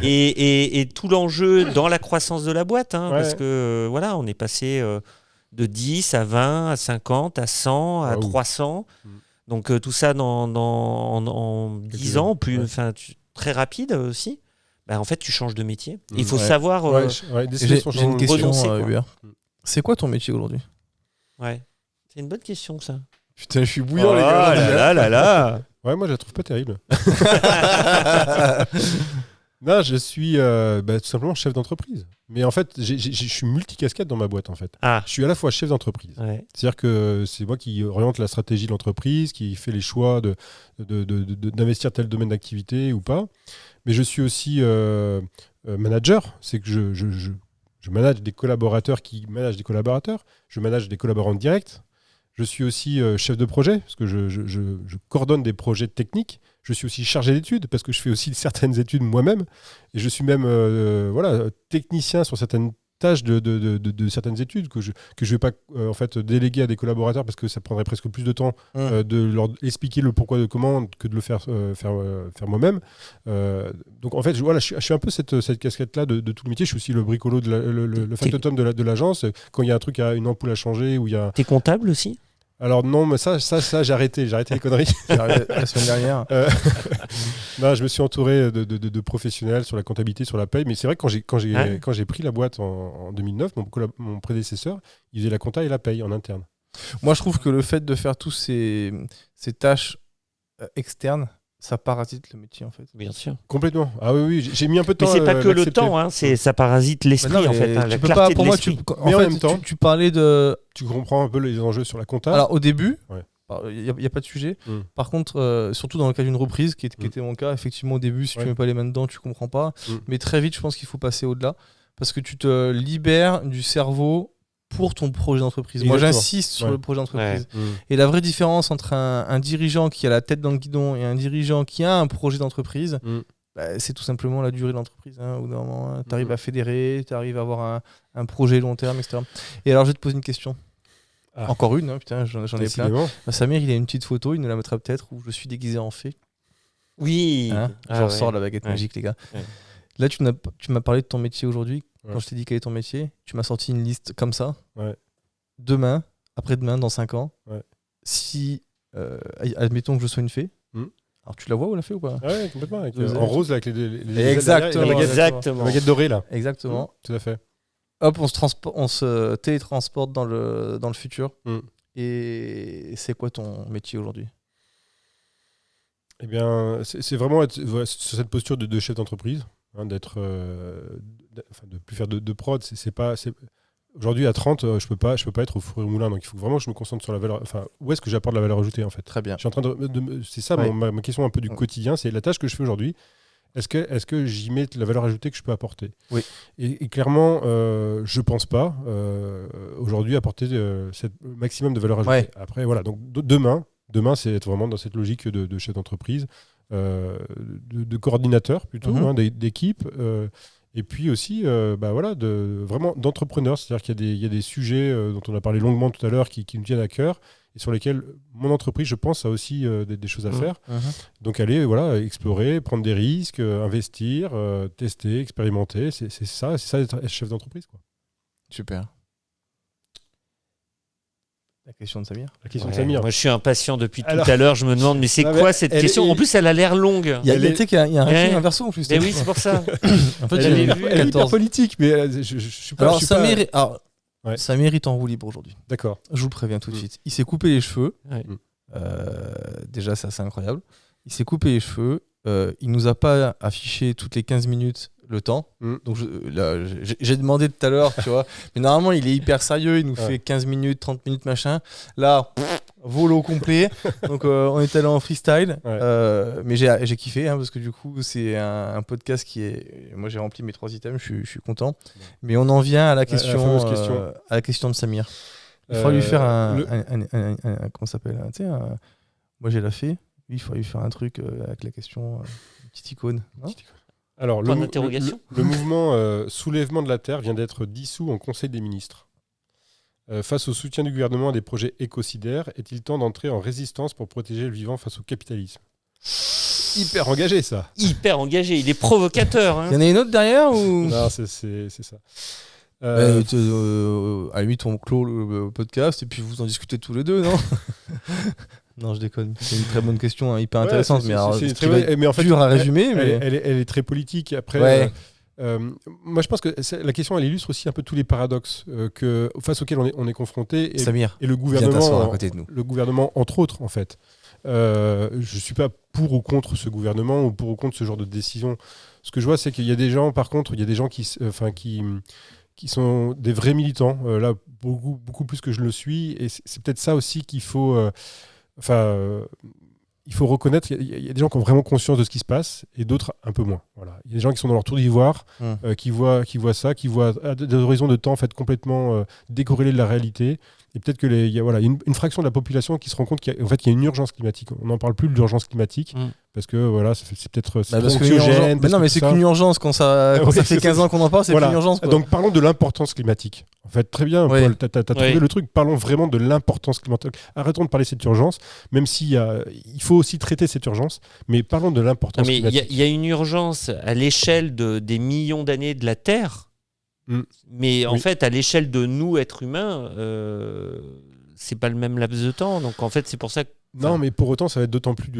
Et tout l'enjeu dans la croissance de la boîte. Parce que voilà, on est passé de 10 à 20, à 50, à 100, à 300. Donc tout ça en 10 ans, très rapide aussi. En fait, tu changes de métier. Il faut savoir... J'ai une question, Hubert. C'est quoi ton métier aujourd'hui ? Ouais, c'est une bonne question, ça. Putain, je suis bouillant, les gars. Là. Ouais, moi, je la trouve pas terrible. Non, je suis tout simplement chef d'entreprise. Mais en fait, je suis multicasquette dans ma boîte, en fait. Je suis à la fois chef d'entreprise. C'est-à-dire que c'est moi qui oriente la stratégie de l'entreprise, qui fait les choix d'investir tel domaine d'activité ou pas. Mais je suis aussi manager. C'est que je manage des collaborateurs qui managent des collaborateurs. Je manage des collaborants directs. Je suis aussi chef de projet, parce que je coordonne des projets techniques. Je suis aussi chargé d'études, parce que je fais aussi certaines études moi-même. Et je suis même technicien sur certaines tâches de certaines études que je vais pas en fait déléguer à des collaborateurs, parce que ça prendrait presque plus de temps de leur expliquer le pourquoi de comment que de le faire moi-même. Donc en fait, je suis un peu cette casquette-là de tout le métier. Je suis aussi le bricolo, le factotum de l'agence. Quand il y a un truc, une ampoule à changer, ou il y a... T'es comptable aussi ? Alors non, mais ça j'ai arrêté les conneries. La semaine dernière. Non, je me suis entouré de professionnels sur la comptabilité, sur la paye. Mais c'est vrai que quand j'ai pris la boîte en 2009, mon prédécesseur, il faisait la compta et la paye en interne. Moi, je trouve que le fait de faire tous ces tâches externes, ça parasite le métier, en fait. Bien sûr. Complètement. Ah oui, j'ai mis un peu de temps. Mais c'est pas que le temps, ça parasite l'esprit, en fait. La clarté de l'esprit. Mais en même temps, tu parlais de... Tu comprends un peu les enjeux sur la compta. Alors, au début, il n'y a pas de sujet. Par contre, surtout dans le cas d'une reprise, qui était mon cas, effectivement, au début, si tu ne mets pas les mains dedans, tu ne comprends pas. Mais très vite, je pense qu'il faut passer au-delà. Parce que tu te libères du cerveau pour ton projet d'entreprise. Moi, j'insiste sur le projet d'entreprise. Et la vraie différence entre un dirigeant qui a la tête dans le guidon et un dirigeant qui a un projet d'entreprise, c'est tout simplement la durée de l'entreprise. Au bout d'un moment, tu arrives à fédérer, tu arrives à avoir un projet long terme, etc. Et alors, je vais te poser une question. Encore une, putain, j'en ai plein. Samir, il a une petite photo, il nous la mettra peut-être, où je suis déguisé en fée. Oui. J'en sors la baguette magique, les gars. Ouais. Là, tu m'as parlé de ton métier aujourd'hui. Ouais. Quand je t'ai dit quel est ton métier, tu m'as sorti une liste comme ça. Ouais. Demain, après-demain, dans 5 ans, si, admettons que je sois une fée, alors tu la vois ou la fée ou pas? Ouais, complètement. En rose, là, avec les exactement, la baguette dorée, là. Exactement. Tout à fait. Hop, on se télétransporte dans le futur. Et c'est quoi ton métier aujourd'hui? Eh bien, c'est vraiment être sur cette posture de chef d'entreprise, d'être, de plus faire de prod. Aujourd'hui, à 30, je peux pas être au four et au moulin. Donc, il faut vraiment que je me concentre sur la valeur. Enfin, où est-ce que j'apporte la valeur ajoutée, en fait? Très bien. Je suis en train c'est ça ma question un peu du quotidien. C'est la tâche que je fais aujourd'hui. Est-ce que j'y mets la valeur ajoutée que je peux apporter? Oui. Et clairement, je pense pas aujourd'hui apporter le maximum de valeur ajoutée. Ouais. Après, voilà. Donc, demain, c'est être vraiment dans cette logique de chef d'entreprise, de coordinateur plutôt, d'équipe. Et puis aussi, vraiment d'entrepreneur. C'est-à-dire qu'il y a des sujets dont on a parlé longuement tout à l'heure qui nous tiennent à cœur et sur lesquels mon entreprise, je pense, a aussi des choses à faire. Donc aller explorer, prendre des risques, investir, tester, expérimenter. C'est ça être chef d'entreprise, quoi. Super. La question de Samir. Moi, je suis impatient depuis tout à l'heure. Je me demande, mais c'est quoi cette question? En plus, elle a l'air longue. Il y a un rating inverso en plus. Mais oui, c'est pour ça. En fait, elle est hyper politique, mais je suis pas. Alors, Samir est en roue libre aujourd'hui. D'accord. Je vous le préviens tout de suite. Il s'est coupé les cheveux. Déjà, c'est assez incroyable. Il s'est coupé les cheveux. Il nous a pas affiché toutes les 15 minutes le temps. Donc j'ai demandé tout à l'heure, tu vois. Mais normalement, il est hyper sérieux. Il nous fait 15 minutes, 30 minutes, machin. Là, volo complet. Donc on est allé en freestyle. Mais j'ai kiffé parce que du coup, c'est un podcast qui est... Moi, j'ai rempli mes 3 items. Je suis content. Mais on en vient à la question, à la question de Samir. Il faudra lui faire comment ça s'appelle, moi, j'ai la fée. Lui, il faudra lui faire un truc avec la question, une petite icône. Alors, le mouvement Soulèvement de la Terre vient d'être dissous en Conseil des ministres. Face au soutien du gouvernement à des projets écocidaires, est-il temps d'entrer en résistance pour protéger le vivant face au capitalisme? Hyper engagé, ça. Hyper engagé, il est provocateur. Il y en a une autre derrière ou... Non, c'est ça. À la limite, on clôt le podcast et puis vous en discutez tous les deux, non? Non, je déconne. C'est une très bonne question, hyper intéressante, mais en fait, dur à résumer. Elle est très politique. Après, moi, je pense que la question, elle illustre aussi un peu tous les paradoxes face auxquels on est confronté. Samir, et le gouvernement, à côté de nous. Le gouvernement, entre autres, en fait. Je ne suis pas pour ou contre ce gouvernement ou pour ou contre ce genre de décision. Ce que je vois, c'est qu'il y a des gens, par contre, qui sont des vrais militants, là, beaucoup plus que je le suis. Et c'est peut-être ça aussi qu'il faut... il faut reconnaître, il y a des gens qui ont vraiment conscience de ce qui se passe et d'autres un peu moins. Voilà. Il y a des gens qui sont dans leur tour d'ivoire, qui voient ça, qui voient des horizons de temps en fait, complètement décorrélés de la réalité. Et peut-être qu'il y a une fraction de la population qui se rend compte qu'il y a une urgence climatique. On n'en parle plus de l'urgence climatique parce que c'est peut-être anxiogène. Non, mais c'est qu'une urgence quand ça fait 15 ans qu'on en parle, c'est plus une urgence. Donc parlons de l'importance climatique. En fait, très bien, Paul, tu as trouvé le truc. Parlons vraiment de l'importance climatique. Arrêtons de parler de cette urgence, même s'il faut aussi traiter cette urgence, mais parlons de l'importance climatique. Il y a une urgence à l'échelle des millions d'années de la Terre. Mais en fait, à l'échelle de nous, êtres humains, c'est pas le même laps de temps. Donc en fait, c'est pour ça que... Non, mais pour autant, ça va être d'autant plus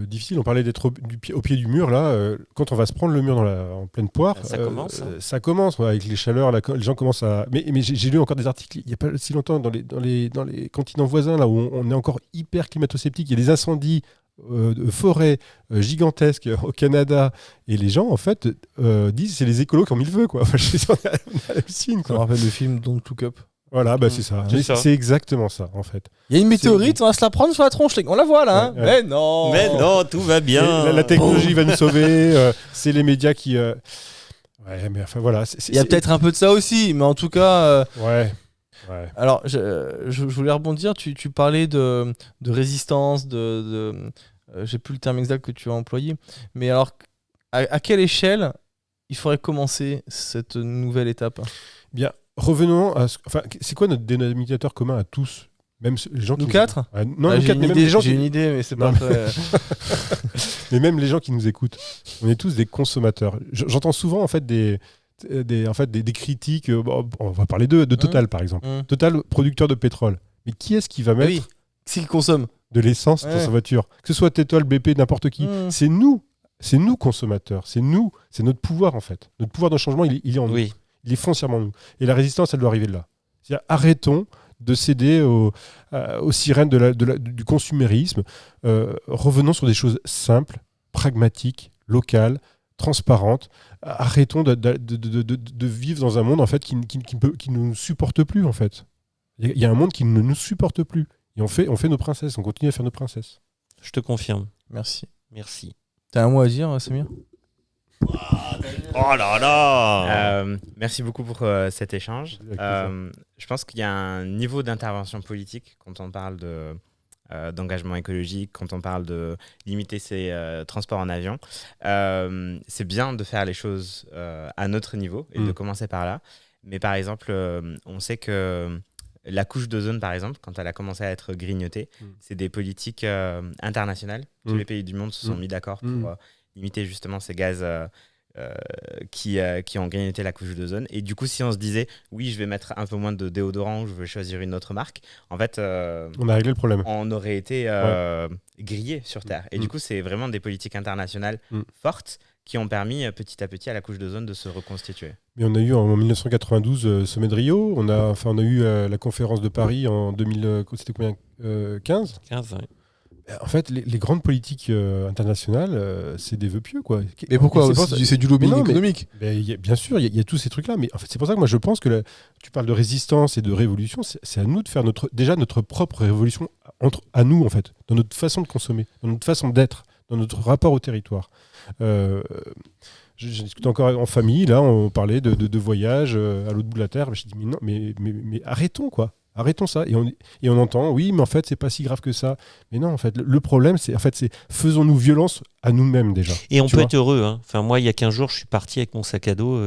difficile. On parlait d'être au pied du mur, là. Quand on va se prendre le mur en pleine poire, ça commence avec les chaleurs. Les gens commencent à... Mais j'ai lu encore des articles, il n'y a pas si longtemps, dans les continents voisins, là où on est encore hyper climato-sceptique. Il y a des incendies de forêts gigantesques au Canada, et les gens en fait disent c'est les écolos qui ont mis le feu, quoi. Enfin, on hallucine, quoi. Ça me rappelle le film Don't Look Up. Voilà, c'est ça. C'est exactement ça, en fait. Il y a une météorite, on va se la prendre sur la tronche. On la voit là, hein. Mais non, tout va bien. La technologie va nous sauver. C'est les médias qui. Mais enfin voilà. Il y a peut-être un peu de ça aussi, mais en tout cas. Ouais. Alors, je voulais rebondir. Tu parlais de résistance, j'ai plus le terme exact que tu as employé. Mais alors, à quelle échelle il faudrait commencer cette nouvelle étape? Bien, revenons à... c'est quoi notre dénominateur commun à tous, Même les gens nous 4 non, j'ai une idée, mais c'est pas très... Mais même les gens qui nous écoutent, on est tous des consommateurs. J'entends souvent en fait des critiques. On va parler de Total par exemple. Total, producteur de pétrole. Mais qui est-ce qui va mettre qui consomme de l'essence dans sa voiture? Que ce soit Total, BP, n'importe qui. C'est nous consommateurs. C'est notre pouvoir en fait. Notre pouvoir de changement, il est en nous. Il est foncièrement en nous. Et la résistance, elle doit arriver de là. C'est-à-dire, arrêtons de céder aux sirènes du consumérisme. Revenons sur des choses simples, pragmatiques, locales, transparentes. Arrêtons de vivre dans un monde en fait qui ne nous supporte plus en fait. Il y a un monde qui ne nous supporte plus. Et on fait nos princesses, on continue à faire nos princesses. Je te confirme. Merci. T'as un mot à dire, Samir ? Oh là là Merci beaucoup pour cet échange. Je pense qu'il y a un niveau d'intervention politique quand on parle d'engagement écologique, quand on parle de limiter ses transports en avion. C'est bien de faire les choses à notre niveau et de commencer par là. Mais par exemple, on sait que la couche d'ozone, par exemple, quand elle a commencé à être grignotée, c'est des politiques internationales. Tous les pays du monde se sont mis d'accord pour limiter justement ces gaz qui ont grignoté la couche d'ozone. Et du coup, si on se disait, oui, je vais mettre un peu moins de déodorant ou je vais choisir une autre marque, en fait, on a réglé le problème. On aurait été grillé sur Terre. Et du coup, c'est vraiment des politiques internationales fortes qui ont permis petit à petit à la couche d'ozone de se reconstituer. Mais on a eu en 1992 sommet de Rio, on a eu la conférence de Paris en 2000, c'était combien 15 15, oui. En fait, les grandes politiques internationales, c'est des vœux pieux, quoi. Mais pourquoi c'est du lobbying économique. Bien sûr, il y a tous ces trucs-là, mais en fait, c'est pour ça que moi je pense que tu parles de résistance et de révolution, c'est à nous de faire notre propre révolution à nous, en fait, dans notre façon de consommer, dans notre façon d'être, dans notre rapport au territoire. J'ai discuté encore en famille, là, on parlait de voyage à l'autre bout de la Terre. Je dis, mais non, mais arrêtons, quoi. Arrêtons ça. Et on entend, oui, mais en fait, c'est pas si grave que ça. Mais non, en fait, le problème, c'est faisons-nous violence à nous-mêmes déjà. Et on peut être heureux. Hein. Enfin, moi, il y a 15 jours, je suis parti avec mon sac à dos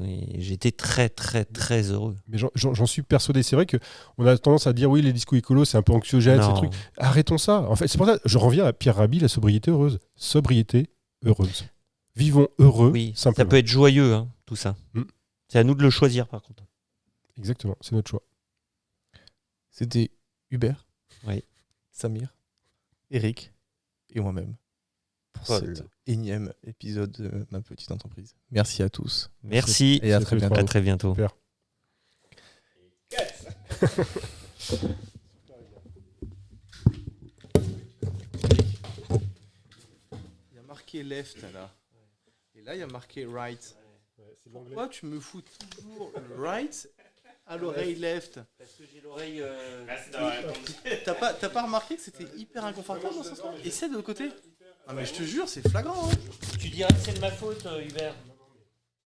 et j'étais très, très, très heureux. Mais j'en suis persuadé. C'est vrai qu'on a tendance à dire, oui, les discours écolos, c'est un peu anxiogène, ces trucs. Arrêtons ça. En fait, c'est pour ça que je reviens à Pierre Rabhi, la sobriété heureuse. Sobriété heureuse. Vivons heureux, simplement. Ça peut être joyeux, hein, tout ça. C'est à nous de le choisir, par contre. Exactement, c'est notre choix. C'était Hubert, Samir, Eric et moi-même pour cet énième épisode de Ma Petite Entreprise. Merci à tous. Merci. Et à très bientôt. À très bientôt. Super. Il y a marqué left là. Et là, il y a marqué right. Pourquoi tu me fous toujours le right à l'oreille left? Parce que j'ai l'oreille... T'as pas remarqué que c'était hyper inconfortable dans ce sens? Essaie de l'autre côté. Ah mais je te jure, c'est flagrant. Hein. Tu diras que c'est de ma faute, Hubert.